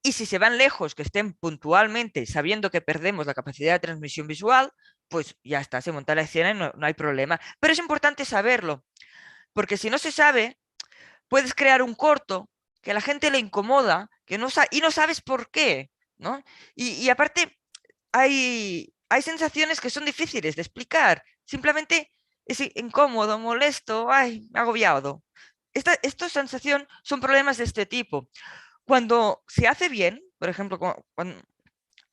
y si se van lejos, que estén puntualmente, sabiendo que perdemos la capacidad de transmisión visual, pues ya está, se monta la escena y no hay problema. Pero es importante saberlo, porque si no se sabe, puedes crear un corto que a la gente le incomoda y no sabes por qué, ¿no? Y aparte, hay sensaciones que son difíciles de explicar. Simplemente es incómodo, molesto, ay, agobiado. Esta sensación son problemas de este tipo. Cuando se hace bien, por ejemplo,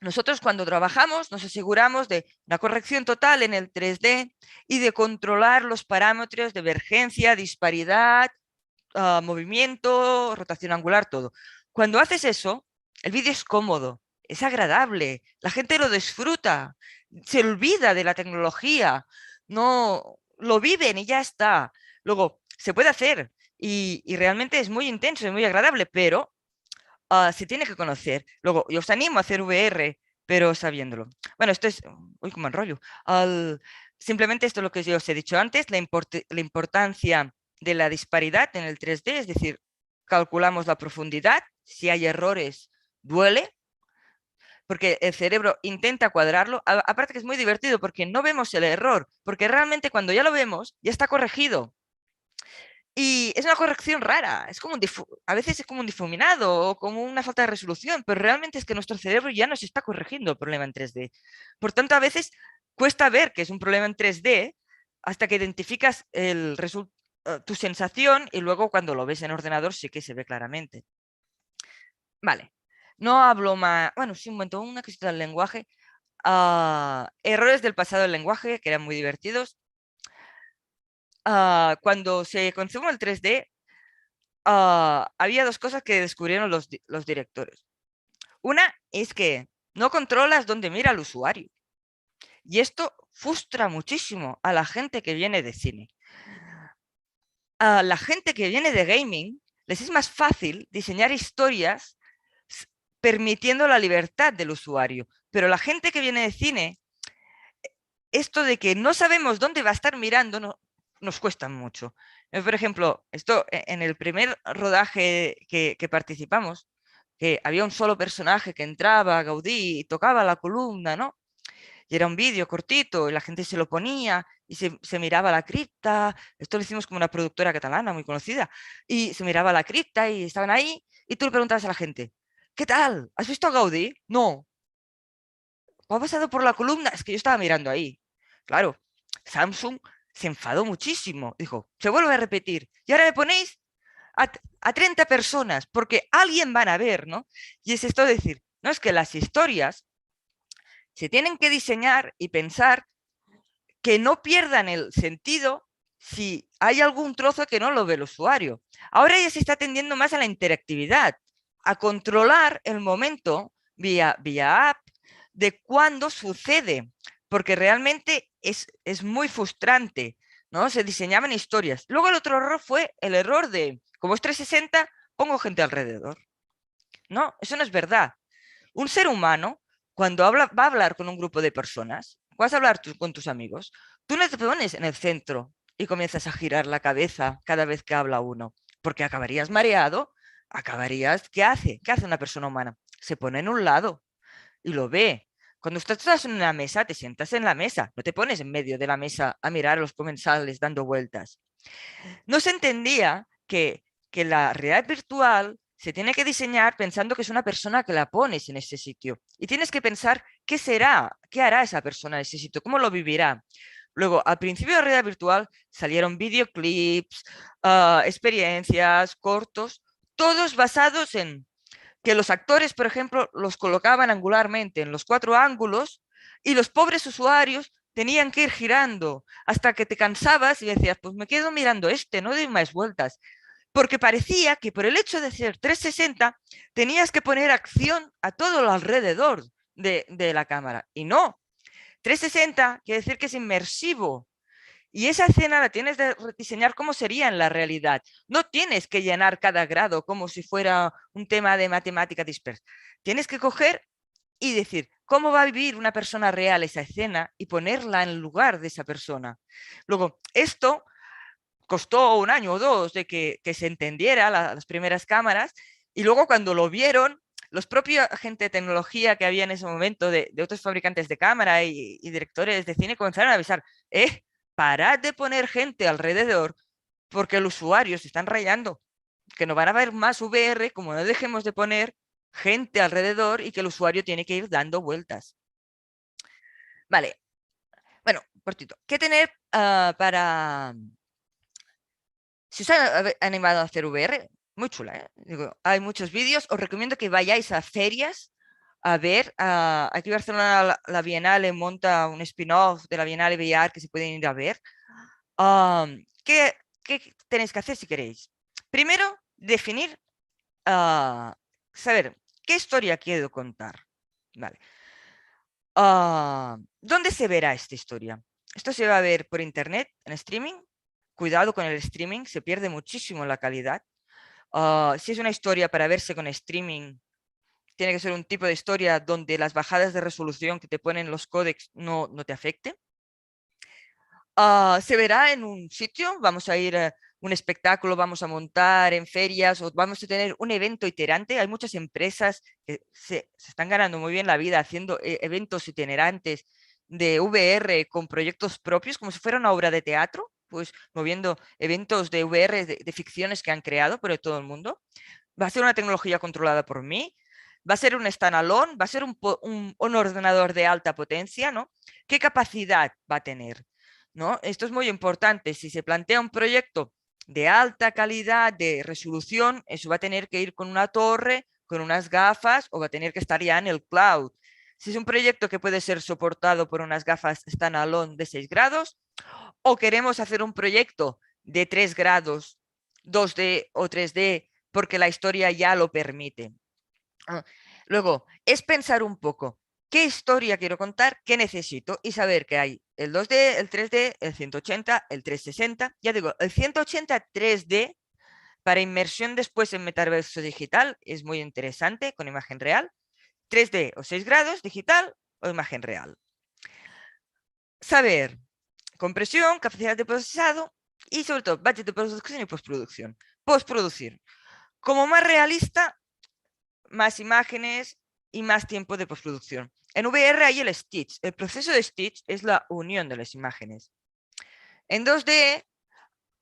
nosotros cuando trabajamos nos aseguramos de la corrección total en el 3D y de controlar los parámetros de divergencia, disparidad, movimiento, rotación angular, todo. Cuando haces eso, el vídeo es cómodo, es agradable, la gente lo disfruta, se olvida de la tecnología, no lo viven y ya está. Luego, se puede hacer y realmente es muy intenso y muy agradable, pero se tiene que conocer. Luego, yo os animo a hacer VR, pero sabiéndolo. Bueno, esto es, uy, como enrollo. Simplemente esto es lo que yo os he dicho antes, la importancia de la disparidad en el 3D, es decir, calculamos la profundidad, si hay errores, duele, porque el cerebro intenta cuadrarlo, aparte que es muy divertido porque no vemos el error, porque realmente cuando ya lo vemos, ya está corregido. Y es una corrección rara, es como a veces es como un difuminado o como una falta de resolución, pero realmente es que nuestro cerebro ya nos está corrigiendo el problema en 3D. Por tanto, a veces cuesta ver que es un problema en 3D hasta que identificas tu sensación y luego cuando lo ves en ordenador sí que se ve claramente. Vale, no hablo más, bueno, sí, un momento, una cosita del lenguaje. Errores del pasado del lenguaje que eran muy divertidos. Cuando se consumió el 3D, había dos cosas que descubrieron los directores. Una es que no controlas dónde mira el usuario. Y esto frustra muchísimo a la gente que viene de cine. A la gente que viene de gaming les es más fácil diseñar historias permitiendo la libertad del usuario. Pero la gente que viene de cine, esto de que no sabemos dónde va a estar mirando, nos cuesta mucho. Por ejemplo, esto en el primer rodaje que participamos, que había un solo personaje que entraba, Gaudí, y tocaba la columna, ¿no? Y era un vídeo cortito y la gente se lo ponía y se miraba la cripta. Esto lo hicimos como una productora catalana muy conocida. Y se miraba la cripta y estaban ahí y tú le preguntabas a la gente, ¿qué tal? ¿Has visto a Gaudí? No. ¿O ha pasado por la columna? Es que yo estaba mirando ahí. Claro, Samsung se enfadó muchísimo. Dijo, se vuelve a repetir. Y ahora me ponéis a 30 personas, porque alguien van a ver, ¿no? Y es esto de decir, no es que las historias se tienen que diseñar y pensar que no pierdan el sentido si hay algún trozo que no lo ve el usuario. Ahora ya se está tendiendo más a la interactividad, a controlar el momento vía app de cuándo sucede, porque realmente es muy frustrante ¿no? Se diseñaban historias. Luego el otro error fue el error de, como es 360, pongo gente alrededor. No, eso no es verdad. Un ser humano, cuando va a hablar con un grupo de personas, vas a hablar con tus amigos, tú no te pones en el centro y comienzas a girar la cabeza cada vez que habla uno, porque acabarías mareado, acabarías... ¿Qué hace? ¿Qué hace una persona humana? Se pone en un lado y lo ve. Cuando estás en una mesa, te sientas en la mesa, no te pones en medio de la mesa a mirar a los comensales dando vueltas. No se entendía que la realidad virtual se tiene que diseñar pensando que es una persona que la pones en ese sitio. Y tienes que pensar qué será, qué hará esa persona en ese sitio, cómo lo vivirá. Luego, al principio de la realidad virtual salieron videoclips, experiencias, cortos, todos basados en que los actores, por ejemplo, los colocaban angularmente en los 4 ángulos y los pobres usuarios tenían que ir girando hasta que te cansabas y decías, pues me quedo mirando no doy más vueltas. Porque parecía que por el hecho de ser 360 tenías que poner acción a todo lo alrededor de la cámara. Y no, 360 quiere decir que es inmersivo, y esa escena la tienes de diseñar como sería en la realidad. No tienes que llenar cada grado como si fuera un tema de matemática dispersa. Tienes que coger y decir cómo va a vivir una persona real esa escena y ponerla en el lugar de esa persona. Luego, esto costó 1 año o 2 de que se entendiera las primeras cámaras, y luego cuando lo vieron, los propios agentes de tecnología que había en ese momento de otros fabricantes de cámara y directores de cine comenzaron a avisar, parad de poner gente alrededor porque el usuario se están rayando, que no van a ver más VR como no dejemos de poner gente alrededor y que el usuario tiene que ir dando vueltas. Vale, bueno, cortito. ¿Qué tener para... Si os han animado a hacer VR, muy chula, ¿eh? Digo, hay muchos vídeos, os recomiendo que vayáis a ferias a ver, aquí en Barcelona la Bienale monta un spin-off de la Bienale VR que se pueden ir a ver. ¿Qué, ¿Qué tenéis que hacer si queréis? Primero, definir, saber qué historia quiero contar. Vale. ¿Dónde se verá esta historia? Esto se va a ver por internet, en streaming. Cuidado con el streaming, se pierde muchísimo la calidad. Si es una historia para verse con streaming, tiene que ser un tipo de historia donde las bajadas de resolución que te ponen los códecs no te afecten. Se verá en un sitio, vamos a ir a un espectáculo, vamos a montar en ferias o vamos a tener un evento iterante. Hay muchas empresas que se están ganando muy bien la vida haciendo eventos itinerantes de VR con proyectos propios, como si fuera una obra de teatro, pues moviendo eventos de VR de ficciones que han creado por todo el mundo. Va a ser una tecnología controlada por mí, va a ser un standalone, va a ser un ordenador de alta potencia, ¿no? ¿Qué capacidad va a tener? ¿No? Esto es muy importante. Si se plantea un proyecto de alta calidad, de resolución, eso va a tener que ir con una torre, con unas gafas o va a tener que estar ya en el cloud. Si es un proyecto que puede ser soportado por unas gafas standalone de 6 grados o queremos hacer un proyecto de 3 grados, 2D o 3D, porque la historia ya lo permite. Luego, es pensar un poco, ¿qué historia quiero contar? ¿Qué necesito? Y saber que hay el 2D, el 3D, el 180, el 360. Ya digo, el 180 3D para inmersión después en metaverso digital es muy interesante con imagen real. 3D o 6 grados, digital o imagen real. Saber compresión, capacidad de procesado y sobre todo budget de producción y postproducción. Postproducir. Como más realista, más imágenes y más tiempo de postproducción. En VR hay el Stitch. El proceso de Stitch es la unión de las imágenes. En 2D,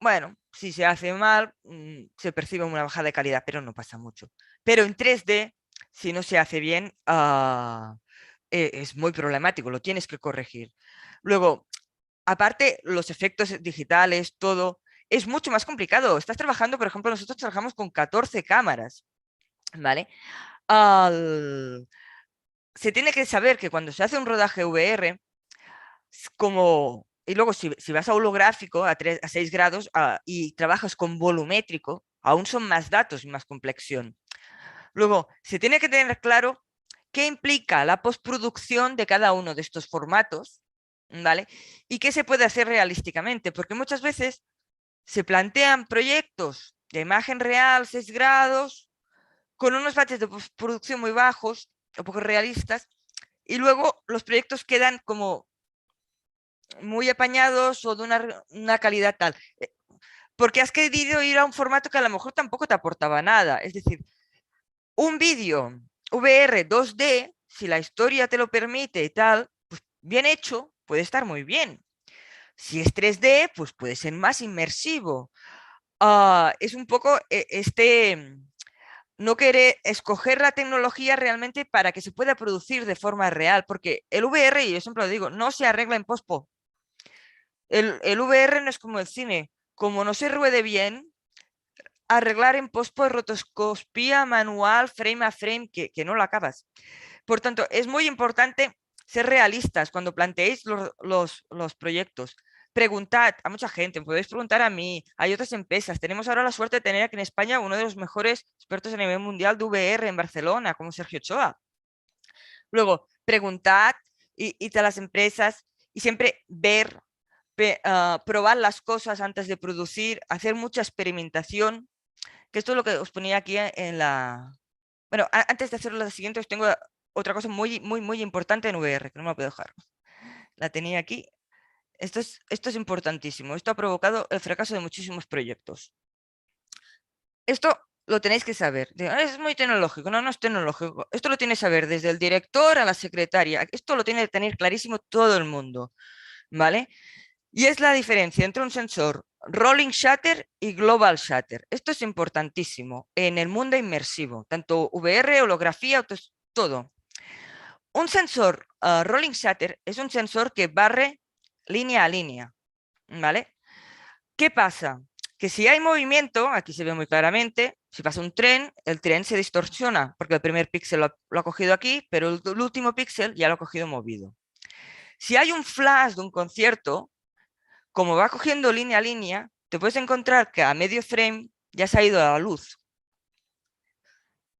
bueno, si se hace mal, se percibe una bajada de calidad, pero no pasa mucho. Pero en 3D, si no se hace bien, es muy problemático, lo tienes que corregir. Luego, aparte, los efectos digitales, todo, es mucho más complicado. Estás trabajando, por ejemplo, nosotros trabajamos con 14 cámaras, ¿vale? Se tiene que saber que cuando se hace un rodaje VR, como, y luego si vas a holográfico a 6 grados y trabajas con volumétrico, aún son más datos y más complexión. Luego, se tiene que tener claro qué implica la postproducción de cada uno de estos formatos ¿vale? ¿Y qué se puede hacer realísticamente? Porque muchas veces se plantean proyectos de imagen real, 6 grados, con unos budgets de producción muy bajos o poco realistas, y luego los proyectos quedan como muy apañados o de una calidad tal. Porque has querido ir a un formato que a lo mejor tampoco te aportaba nada. Es decir, un vídeo VR 2D, si la historia te lo permite y tal, pues bien hecho, puede estar muy bien. Si es 3D, pues puede ser más inmersivo. Es un poco no querer escoger la tecnología realmente para que se pueda producir de forma real, porque el VR, y yo siempre lo digo, no se arregla en pospo. El VR no es como el cine, como no se ruede bien, arreglar en pospo es rotoscopía manual, frame a frame, que no lo acabas. Por tanto, es muy importante ser realistas cuando planteéis los proyectos. Preguntad a mucha gente, podéis preguntar a mí, hay otras empresas. Tenemos ahora la suerte de tener aquí en España uno de los mejores expertos a nivel mundial de VR en Barcelona, como Sergio Ochoa. Luego, preguntad y a las empresas y siempre ver, probar las cosas antes de producir, hacer mucha experimentación, que esto es lo que os ponía aquí en la... Bueno, antes de hacer lo siguiente, os tengo otra cosa muy, muy, muy importante en VR, que no me la puedo dejar. La tenía aquí. Esto es importantísimo. Esto ha provocado el fracaso de muchísimos proyectos. Esto lo tenéis que saber. Es muy tecnológico. No, no es tecnológico. Esto lo tiene que saber desde el director a la secretaria. Esto lo tiene que tener clarísimo todo el mundo. ¿Vale? Y es la diferencia entre un sensor rolling shutter y global shutter. Esto es importantísimo en el mundo inmersivo, tanto VR, holografía, todo. Un sensor rolling shutter es un sensor que barre línea a línea, ¿vale? ¿Qué pasa? Que si hay movimiento, aquí se ve muy claramente, si pasa un tren, el tren se distorsiona, porque el primer píxel lo ha cogido aquí, pero el último píxel ya lo ha cogido movido. Si hay un flash de un concierto, como va cogiendo línea a línea, te puedes encontrar que a medio frame ya se ha ido a la luz.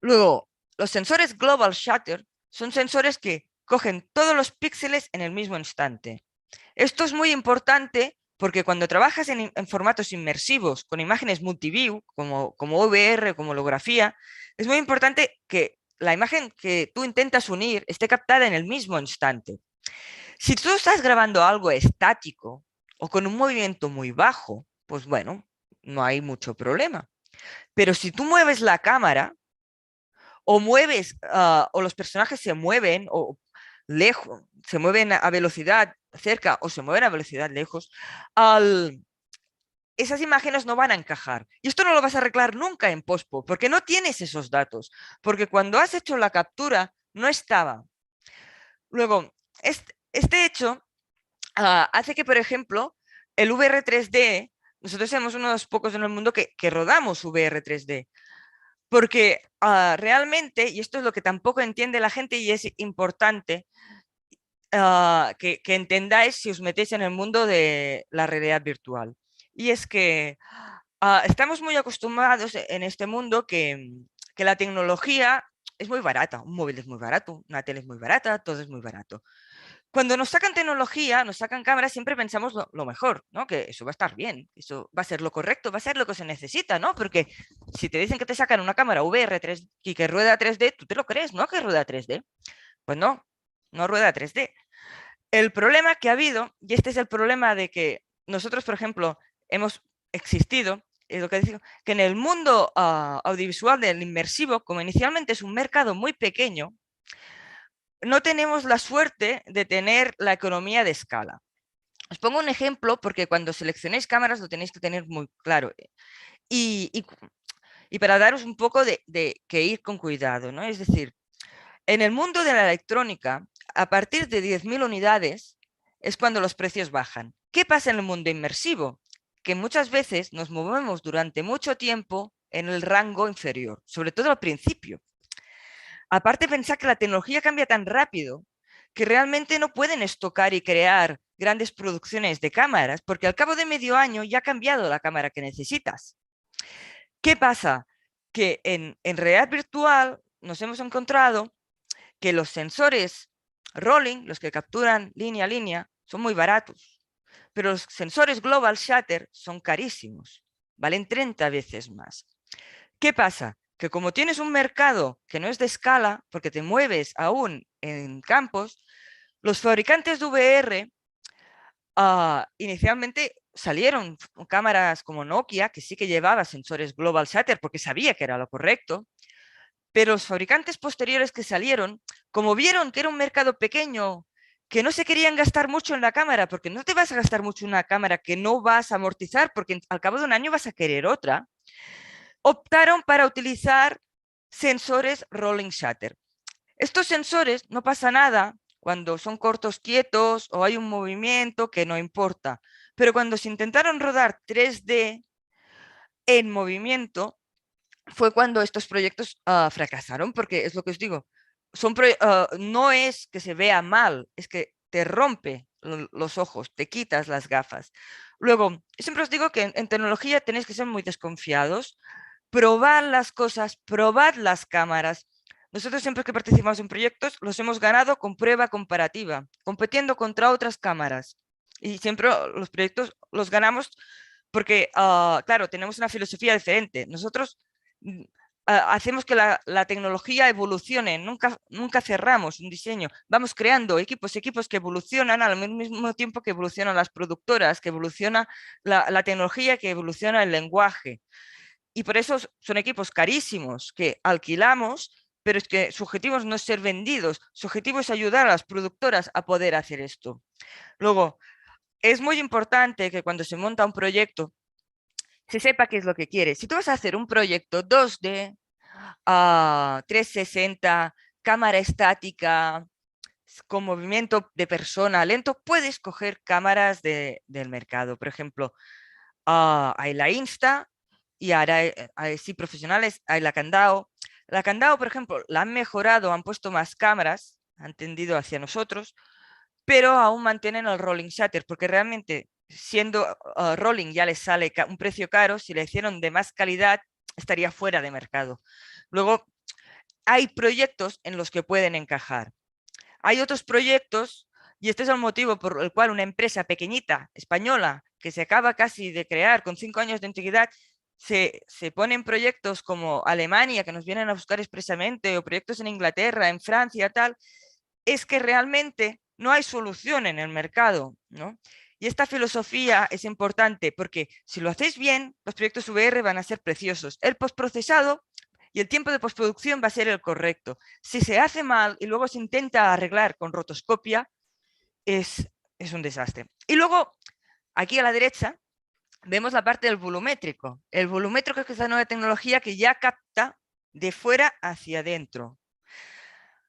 Luego, los sensores Global Shutter son sensores que cogen todos los píxeles en el mismo instante. Esto es muy importante porque cuando trabajas en formatos inmersivos con imágenes multiview, como VR, como holografía, es muy importante que la imagen que tú intentas unir esté captada en el mismo instante. Si tú estás grabando algo estático o con un movimiento muy bajo, pues bueno, no hay mucho problema. Pero si tú mueves la cámara o mueves, o los personajes se mueven o lejos, se mueven a velocidad cerca o se mueven a velocidad lejos, esas imágenes no van a encajar. Y esto no lo vas a arreglar nunca en pospo, porque no tienes esos datos, porque cuando has hecho la captura no estaba. Luego, este hecho hace que, por ejemplo, el VR 3D, nosotros somos uno de los pocos en el mundo que rodamos VR 3D, porque realmente, y esto es lo que tampoco entiende la gente y es importante que entendáis si os metéis en el mundo de la realidad virtual. Y es que estamos muy acostumbrados en este mundo que la tecnología es muy barata. Un móvil es muy barato, una tele es muy barata, todo es muy barato. Cuando nos sacan tecnología, nos sacan cámaras, siempre pensamos lo mejor, ¿no? Que eso va a estar bien, eso va a ser lo correcto, va a ser lo que se necesita, ¿no? Porque si te dicen que te sacan una cámara VR 3 y que rueda 3D, tú te lo crees, ¿no? Que rueda 3D. Pues no, no rueda 3D. El problema que ha habido, y este es el problema de que nosotros, por ejemplo, hemos existido, es lo que digo, que en el mundo audiovisual del inmersivo, como inicialmente es un mercado muy pequeño, no tenemos la suerte de tener la economía de escala. Os pongo un ejemplo porque cuando seleccionéis cámaras lo tenéis que tener muy claro. Y, y, y para daros un poco de que ir con cuidado, ¿no? Es decir, en el mundo de la electrónica, a partir de 10.000 unidades es cuando los precios bajan. ¿Qué pasa en el mundo inmersivo? Que muchas veces nos movemos durante mucho tiempo en el rango inferior, sobre todo al principio. Aparte, pensar que la tecnología cambia tan rápido que realmente no pueden estocar y crear grandes producciones de cámaras, porque al cabo de medio año ya ha cambiado la cámara que necesitas. ¿Qué pasa? Que en realidad virtual nos hemos encontrado que los sensores rolling, los que capturan línea a línea, son muy baratos, pero los sensores Global Shutter son carísimos, valen 30 veces más. ¿Qué pasa? Que como tienes un mercado que no es de escala, porque te mueves aún en campos, los fabricantes de VR inicialmente salieron cámaras como Nokia, que sí que llevaba sensores Global Shutter porque sabía que era lo correcto, pero los fabricantes posteriores que salieron, como vieron que era un mercado pequeño, que no se querían gastar mucho en la cámara, porque no te vas a gastar mucho en una cámara que no vas a amortizar, porque al cabo de un año vas a querer otra, optaron para utilizar sensores rolling shutter. Estos sensores no pasa nada cuando son cortos quietos o hay un movimiento que no importa, pero cuando se intentaron rodar 3D en movimiento fue cuando estos proyectos fracasaron, porque es lo que os digo, no es que se vea mal, es que te rompe los ojos, te quitas las gafas. Luego, siempre os digo que en tecnología tenéis que ser muy desconfiados, probar las cosas, probad las cámaras. Nosotros siempre que participamos en proyectos los hemos ganado con prueba comparativa, compitiendo contra otras cámaras. Y siempre los proyectos los ganamos porque, claro, tenemos una filosofía diferente. Nosotros mm, hacemos que la tecnología evolucione, nunca cerramos un diseño. Vamos creando equipos que evolucionan al mismo tiempo que evolucionan las productoras, que evoluciona la tecnología, que evoluciona el lenguaje. Y por eso son equipos carísimos que alquilamos, pero es que su objetivo no es ser vendidos, su objetivo es ayudar a las productoras a poder hacer esto. Luego, es muy importante que cuando se monta un proyecto se sepa qué es lo que quiere. Si tú vas a hacer un proyecto 2D, 360, cámara estática, con movimiento de persona lento, puedes coger cámaras del mercado. Por ejemplo, hay la Insta y ahora hay sí profesionales, hay la Candao. La Candao, por ejemplo, la han mejorado, han puesto más cámaras, han tendido hacia nosotros, pero aún mantienen el rolling shutter, porque realmente siendo rolling ya les sale un precio caro, si le hicieron de más calidad estaría fuera de mercado. Luego, hay proyectos en los que pueden encajar. Hay otros proyectos, y este es el motivo por el cual una empresa pequeñita, española, que se acaba casi de crear con 5 años de antigüedad, se pone en proyectos como Alemania, que nos vienen a buscar expresamente, o proyectos en Inglaterra, en Francia, tal, es que realmente no hay solución en el mercado, ¿no? Y esta filosofía es importante porque si lo hacéis bien, los proyectos VR van a ser preciosos. El postprocesado y el tiempo de postproducción va a ser el correcto. Si se hace mal y luego se intenta arreglar con rotoscopia, es un desastre. Y luego, aquí a la derecha, vemos la parte del volumétrico. El volumétrico es esa nueva tecnología que ya capta de fuera hacia adentro.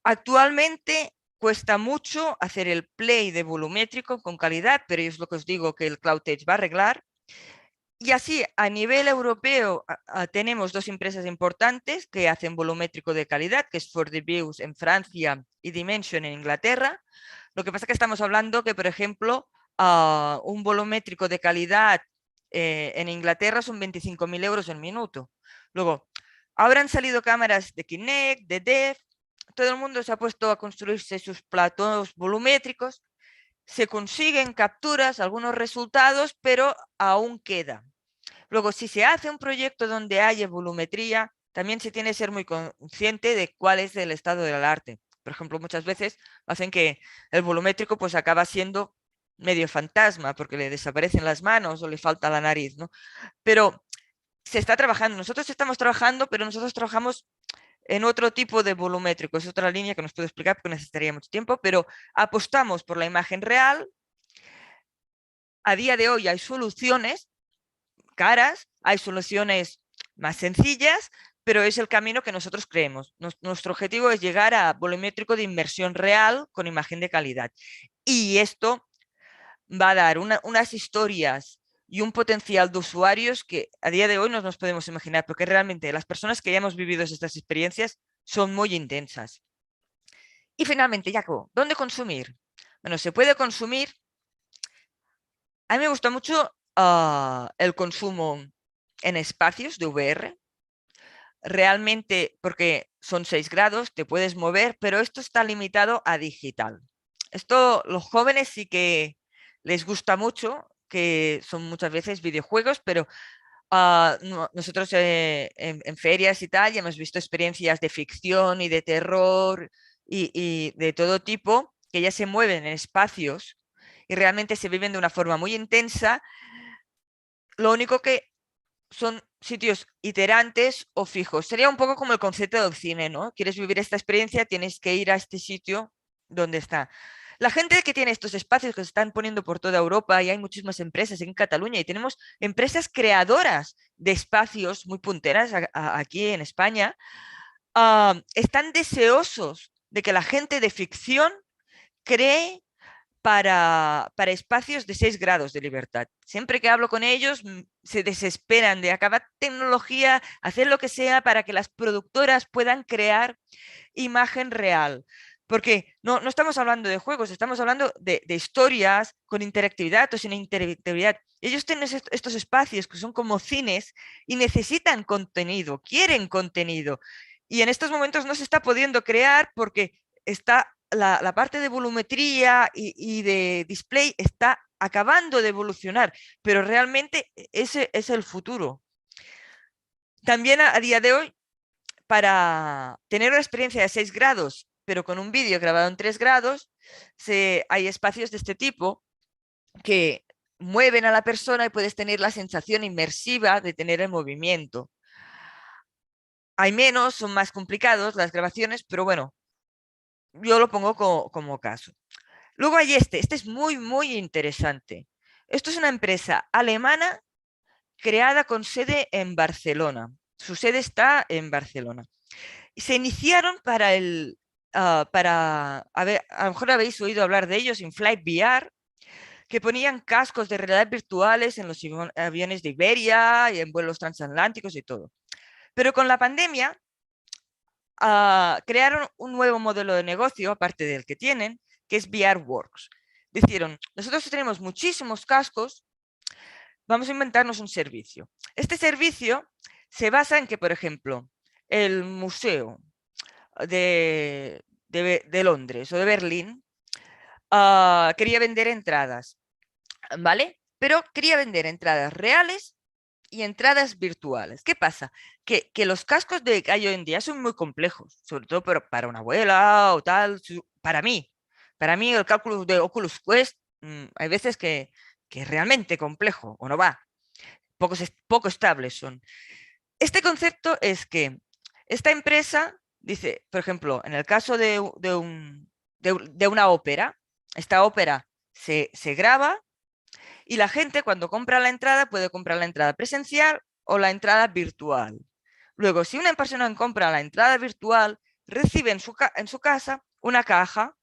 Actualmente cuesta mucho hacer el play de volumétrico con calidad, pero es lo que os digo que el Cloud Edge va a arreglar. Y así, a nivel europeo, tenemos dos empresas importantes que hacen volumétrico de calidad, que es For the Views en Francia y Dimension en Inglaterra. Lo que pasa es que estamos hablando que, por ejemplo, un volumétrico de calidad en Inglaterra son 25.000 euros el minuto. Luego, ahora han salido cámaras de Kinect, de DEF, todo el mundo se ha puesto a construirse sus platos volumétricos, se consiguen capturas, algunos resultados, pero aún queda. Luego, si se hace un proyecto donde haya volumetría, también se tiene que ser muy consciente de cuál es el estado del arte. Por ejemplo, muchas veces hacen que el volumétrico pues acaba siendo medio fantasma porque le desaparecen las manos o le falta la nariz, ¿no? Pero se está trabajando, nosotros estamos trabajando, pero nosotros trabajamos en otro tipo de volumétrico, es otra línea que no os puedo explicar porque necesitaría mucho tiempo, pero apostamos por la imagen real. A día de hoy hay soluciones caras, hay soluciones más sencillas, pero es el camino que nosotros creemos. Nuestro objetivo es llegar a volumétrico de inmersión real con imagen de calidad. Y esto va a dar unas historias y un potencial de usuarios que a día de hoy no nos podemos imaginar, porque realmente las personas que ya hemos vivido estas experiencias son muy intensas. Y finalmente, Jacobo, ¿dónde consumir? Bueno, se puede consumir. A mí me gusta mucho el consumo en espacios de VR. Realmente, porque son 6 grados, te puedes mover, pero esto está limitado a digital. Esto los jóvenes sí que les gusta mucho, que son muchas veces videojuegos, pero nosotros en ferias y tal ya hemos visto experiencias de ficción y de terror y de todo tipo que ya se mueven en espacios y realmente se viven de una forma muy intensa. Lo único que son sitios iterantes o fijos. Sería un poco como el concepto del cine, ¿no? Quieres vivir esta experiencia, tienes que ir a este sitio donde está. La gente que tiene estos espacios que se están poniendo por toda Europa y hay muchísimas empresas en Cataluña y tenemos empresas creadoras de espacios muy punteras aquí en España, están deseosos de que la gente de ficción cree para espacios de 6 grados de libertad. Siempre que hablo con ellos, se desesperan de acabar tecnología, hacer lo que sea para que las productoras puedan crear imagen real. Porque no estamos hablando de juegos, estamos hablando de historias con interactividad o sin interactividad. Ellos tienen estos espacios que son como cines y necesitan contenido, quieren contenido. Y en estos momentos no se está pudiendo crear porque está la parte de volumetría y de display está acabando de evolucionar, pero realmente ese es el futuro. También a día de hoy, para tener una experiencia de 6 grados, pero con un vídeo grabado en 3 grados, hay espacios de este tipo que mueven a la persona y puedes tener la sensación inmersiva de tener el movimiento. Hay menos, son más complicados las grabaciones, pero bueno, yo lo pongo como caso. Luego hay este es muy, muy interesante. Esto es una empresa alemana creada con sede en Barcelona. Su sede está en Barcelona. Se iniciaron a lo mejor habéis oído hablar de ellos, InFlight VR, que ponían cascos de realidad virtuales en los aviones de Iberia y en vuelos transatlánticos y todo. Pero con la pandemia crearon un nuevo modelo de negocio, aparte del que tienen, que es VRWorks. Dijeron, nosotros tenemos muchísimos cascos, vamos a inventarnos un servicio. Este servicio se basa en que, por ejemplo, el museo de Londres o de Berlín quería vender entradas, ¿vale? Pero quería vender entradas reales y entradas virtuales. ¿Qué pasa? Que los cascos que hay hoy en día son muy complejos, sobre todo para una abuela o tal. Para mí el cálculo de Oculus Quest hay veces que es realmente complejo o no va. Poco estables son. Este concepto es que esta empresa dice, por ejemplo, en el caso de una ópera, esta ópera se graba y la gente cuando compra la entrada puede comprar la entrada presencial o la entrada virtual. Luego, si una persona compra la entrada virtual, recibe en su casa una caja,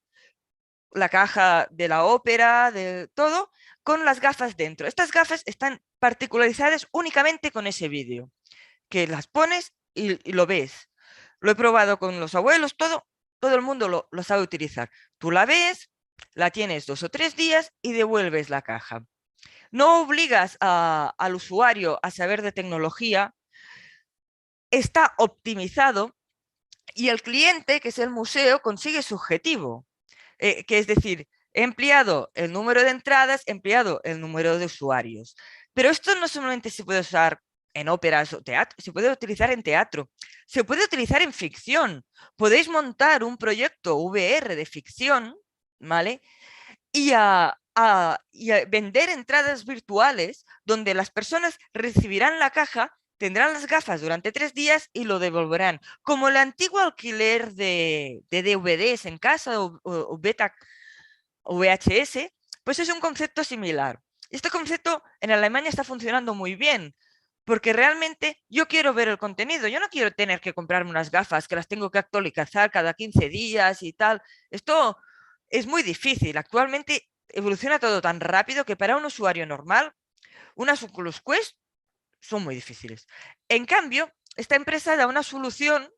la caja de la ópera, de todo, con las gafas dentro. Estas gafas están particularizadas únicamente con ese vídeo, que las pones y lo ves. Lo he probado con los abuelos, todo el mundo lo sabe utilizar. Tú la ves, la tienes 2 o 3 días y devuelves la caja. No obligas al usuario a saber de tecnología, está optimizado y el cliente, que es el museo, consigue su objetivo, que es decir, he empleado el número de entradas, he empleado el número de usuarios. Pero esto no solamente se puede usar en óperas o teatro, se puede utilizar en teatro, se puede utilizar en ficción. Podéis montar un proyecto VR de ficción, ¿vale? Y a vender entradas virtuales donde las personas recibirán la caja, tendrán las gafas durante 3 días y lo devolverán. Como el antiguo alquiler de DVDs en casa o beta o VHS, pues es un concepto similar. Este concepto en Alemania está funcionando muy bien, porque realmente yo quiero ver el contenido, yo no quiero tener que comprarme unas gafas que las tengo que actualizar cada 15 días y tal. Esto es muy difícil. Actualmente evoluciona todo tan rápido que para un usuario normal, unas Oculus Quest son muy difíciles. En cambio, esta empresa da una solución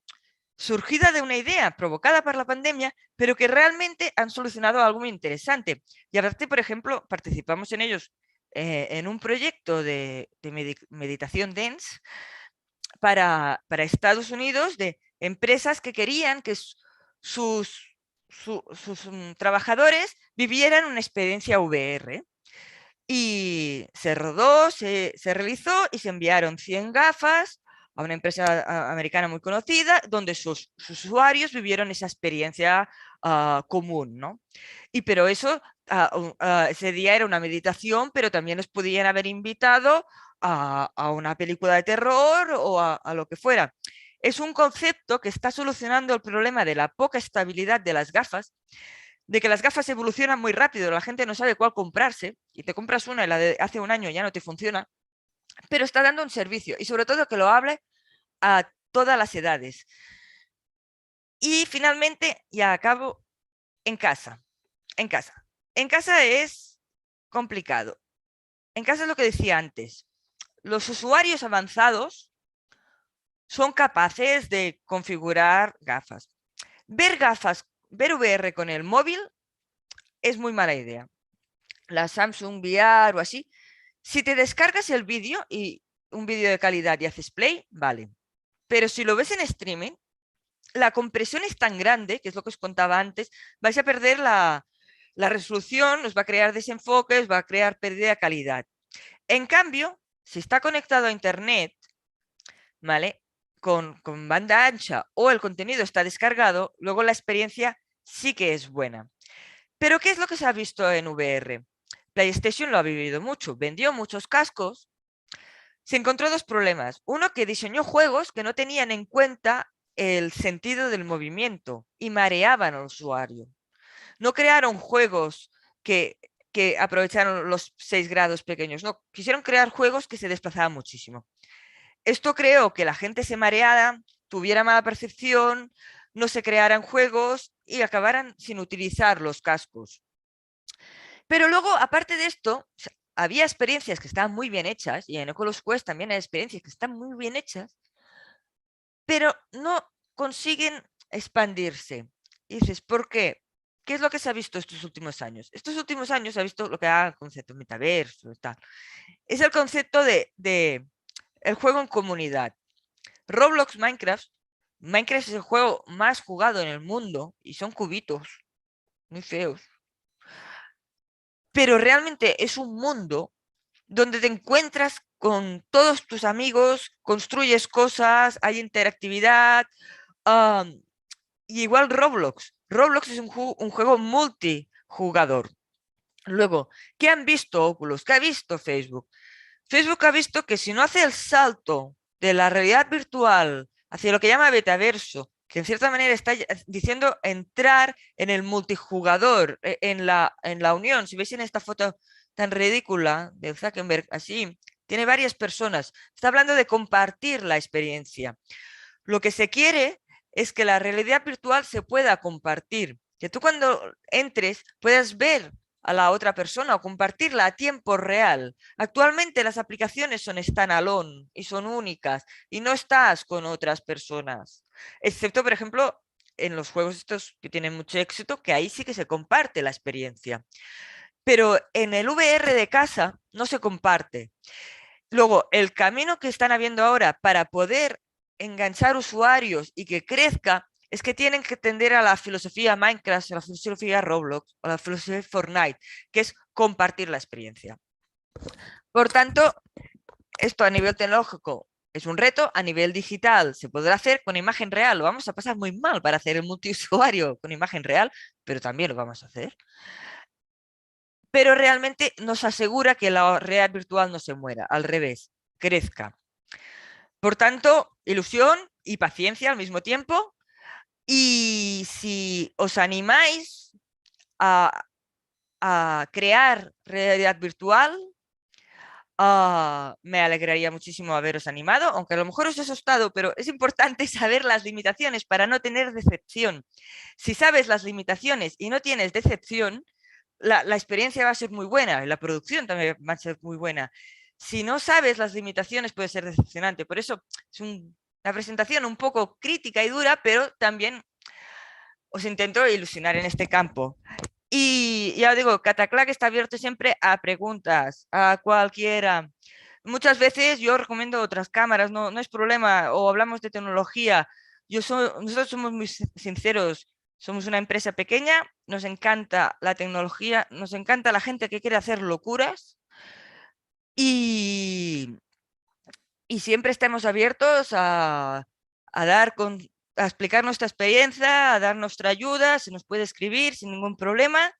surgida de una idea provocada por la pandemia, pero que realmente han solucionado algo muy interesante. Y aparte, por ejemplo, participamos en ellos en un proyecto de meditación dance para Estados Unidos de empresas que querían que sus trabajadores vivieran una experiencia VR. Y se rodó, se realizó y se enviaron 100 gafas a una empresa americana muy conocida, donde sus usuarios vivieron esa experiencia común, ¿no? Y pero eso, ese día era una meditación, pero también les podían haber invitado a una película de terror o a lo que fuera. Es un concepto que está solucionando el problema de la poca estabilidad de las gafas, de que las gafas evolucionan muy rápido, la gente no sabe cuál comprarse y te compras una y la de hace un año ya no te funciona, pero está dando un servicio y sobre todo que lo hable a todas las edades. Y finalmente, ya acabo, en casa. En casa. En casa es complicado. En casa es lo que decía antes. Los usuarios avanzados son capaces de configurar gafas. Ver VR con el móvil es muy mala idea. La Samsung VR o así, si te descargas el vídeo y un vídeo de calidad y haces play, vale. Pero si lo ves en streaming, la compresión es tan grande, que es lo que os contaba antes, vais a perder la resolución, os va a crear desenfoques, va a crear pérdida de calidad. En cambio, si está conectado a Internet, ¿vale? Con banda ancha o el contenido está descargado, luego la experiencia sí que es buena. Pero ¿qué es lo que se ha visto en VR? PlayStation lo ha vivido mucho, vendió muchos cascos, se encontró dos problemas. Uno, que diseñó juegos que no tenían en cuenta el sentido del movimiento y mareaban al usuario. No crearon juegos que, que aprovecharon los 6 grados pequeños, no, quisieron crear juegos que se desplazaban muchísimo. Esto creó que la gente se mareara, tuviera mala percepción, no se crearan juegos y acabaran sin utilizar los cascos. Pero luego, aparte de esto, había experiencias que estaban muy bien hechas, y en Oculus Quest también hay experiencias que están muy bien hechas, pero no consiguen expandirse. Y dices, ¿por qué? ¿Qué es lo que se ha visto estos últimos años? Estos últimos años se ha visto lo que ha el concepto metaverso y tal. Es el concepto de el juego en comunidad. Roblox, Minecraft es el juego más jugado en el mundo y son cubitos muy feos. Pero realmente es un mundo donde te encuentras con todos tus amigos, construyes cosas, hay interactividad. um, y igual Roblox. Roblox es un juego multijugador. Luego, ¿qué han visto Oculus? ¿Qué ha visto Facebook? Facebook ha visto que si no hace el salto de la realidad virtual hacia lo que llama metaverso, que en cierta manera está diciendo entrar en el multijugador, en la unión. Si veis en esta foto tan ridícula de Zuckerberg, así, tiene varias personas. Está hablando de compartir la experiencia. Lo que se quiere es que la realidad virtual se pueda compartir, que tú cuando entres puedas ver a la otra persona o compartirla a tiempo real. Actualmente las aplicaciones son standalone y son únicas y no estás con otras personas, excepto, por ejemplo, en los juegos estos que tienen mucho éxito, que ahí sí que se comparte la experiencia. Pero en el VR de casa no se comparte. Luego, el camino que están habiendo ahora para poder enganchar usuarios y que crezca es que tienen que tender a la filosofía Minecraft, a la filosofía Roblox, a la filosofía Fortnite, que es compartir la experiencia. Por tanto, esto a nivel tecnológico es un reto, a nivel digital se podrá hacer con imagen real. Lo vamos a pasar muy mal para hacer el multiusuario con imagen real, pero también lo vamos a hacer. Pero realmente nos asegura que la realidad virtual no se muera, al revés, crezca. Por tanto, ilusión y paciencia al mismo tiempo. Y si os animáis a, a crear realidad virtual, me alegraría muchísimo haberos animado, aunque a lo mejor os he asustado, pero es importante saber las limitaciones para no tener decepción. Si sabes las limitaciones y no tienes decepción, la experiencia va a ser muy buena, la producción también va a ser muy buena. Si no sabes las limitaciones puede ser decepcionante. Por eso es una presentación un poco crítica y dura, pero también os intento ilusionar en este campo. Y ya os digo, Cataclac está abierto siempre a preguntas, a cualquiera. Muchas veces yo recomiendo otras cámaras, no es problema, o hablamos de tecnología. Nosotros somos muy sinceros, somos una empresa pequeña, nos encanta la tecnología, nos encanta la gente que quiere hacer locuras y, y siempre estamos abiertos a explicar nuestra experiencia, a dar nuestra ayuda, se nos puede escribir sin ningún problema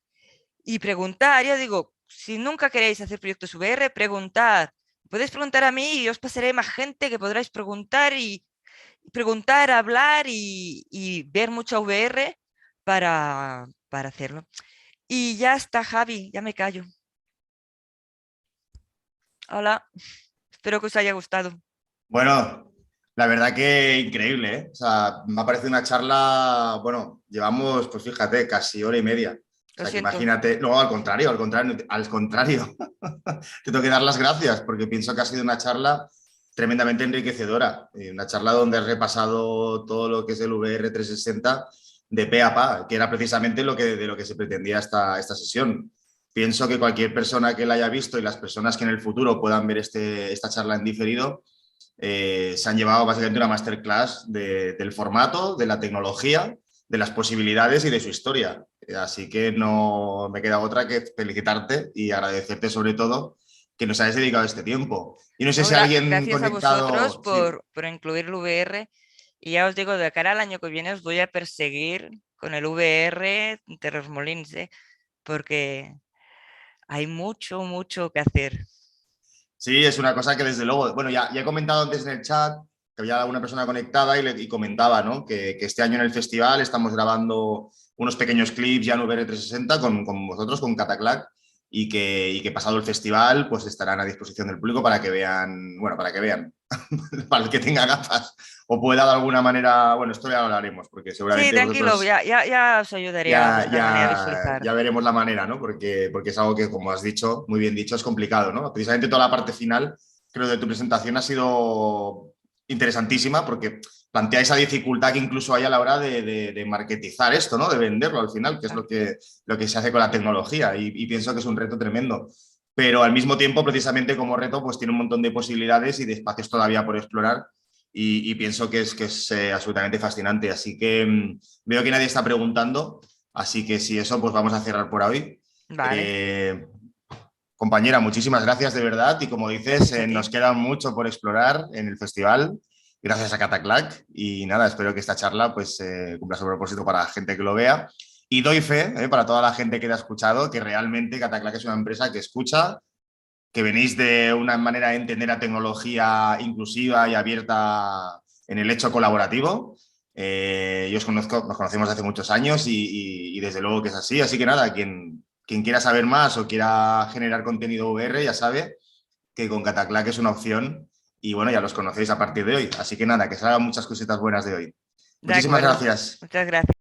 y preguntar. Ya digo, si nunca queréis hacer proyectos VR, preguntar. Podéis preguntar a mí y os pasaré más gente que podráis preguntar y preguntar, hablar y ver mucha VR para hacerlo. Y ya está, Javi, ya me callo. Hola, espero que os haya gustado. Bueno, la verdad que increíble, ¿eh? O sea, me ha parecido una charla, bueno, llevamos, pues fíjate, casi hora y media. O Lo sea, que siento. imagínate, no, al contrario, te tengo que dar las gracias porque pienso que ha sido una charla tremendamente enriquecedora, una charla donde has repasado todo lo que es el VR 360 de pe a pa, que era precisamente de lo que se pretendía esta sesión. Pienso que cualquier persona que la haya visto y las personas que en el futuro puedan ver esta charla en diferido, se han llevado básicamente una masterclass del formato, de la tecnología, de las posibilidades y de su historia. Así que no me queda otra que felicitarte y agradecerte sobre todo que nos hayas dedicado este tiempo. Y no sé No, si alguien gracias a vosotros conectado... Sí. por incluir el VR. Y ya os digo, de cara al año que viene os voy a perseguir con el VR de Molins, ¿eh? Porque hay mucho, mucho que hacer. Sí, es una cosa que desde luego, bueno, ya he comentado antes en el chat que había una persona conectada y comentaba, ¿no? Que este año en el festival estamos grabando unos pequeños clips ya en VR 360 con vosotros, con Cataclac, y que pasado el festival pues estarán a disposición del público para que vean, bueno, para que vean, para el que tenga gafas o pueda de alguna manera, bueno, esto ya lo hablaremos porque Sí, seguramente tranquilo, vosotros ya os ayudaré a buscar manera de visualizar. ya veremos la manera, ¿no? Porque es algo que, como has dicho, muy bien dicho, es complicado, ¿no? Precisamente toda la parte final, creo, de tu presentación ha sido interesantísima porque plantea esa dificultad que incluso hay a la hora de marketizar esto, ¿no? De venderlo al final, que es Claro. lo que se hace con la tecnología y pienso que es un reto tremendo. Pero al mismo tiempo, precisamente como reto, pues tiene un montón de posibilidades y de espacios todavía por explorar y pienso que es absolutamente fascinante. Así que veo que nadie está preguntando, así que si eso, pues vamos a cerrar por hoy. Vale, Eh, Compañera, muchísimas gracias de verdad y como dices, gracias a ti. nos queda mucho por explorar en el festival. Gracias a Cataclac y nada, espero que esta charla pues cumpla su propósito para la gente que lo vea. Y doy fe para toda la gente que la ha escuchado que realmente Cataclac es una empresa que escucha, que venís de una manera de entender la tecnología inclusiva y abierta en el hecho colaborativo. Yo os conozco, nos conocemos hace muchos años y desde luego que es así. Así que nada, quien quiera saber más o quiera generar contenido VR ya sabe que con Cataclac es una opción y bueno, ya los conocéis a partir de hoy. Así que nada, que salgan muchas cositas buenas de hoy. De Muchísimas acuerdo. gracias. Muchas gracias.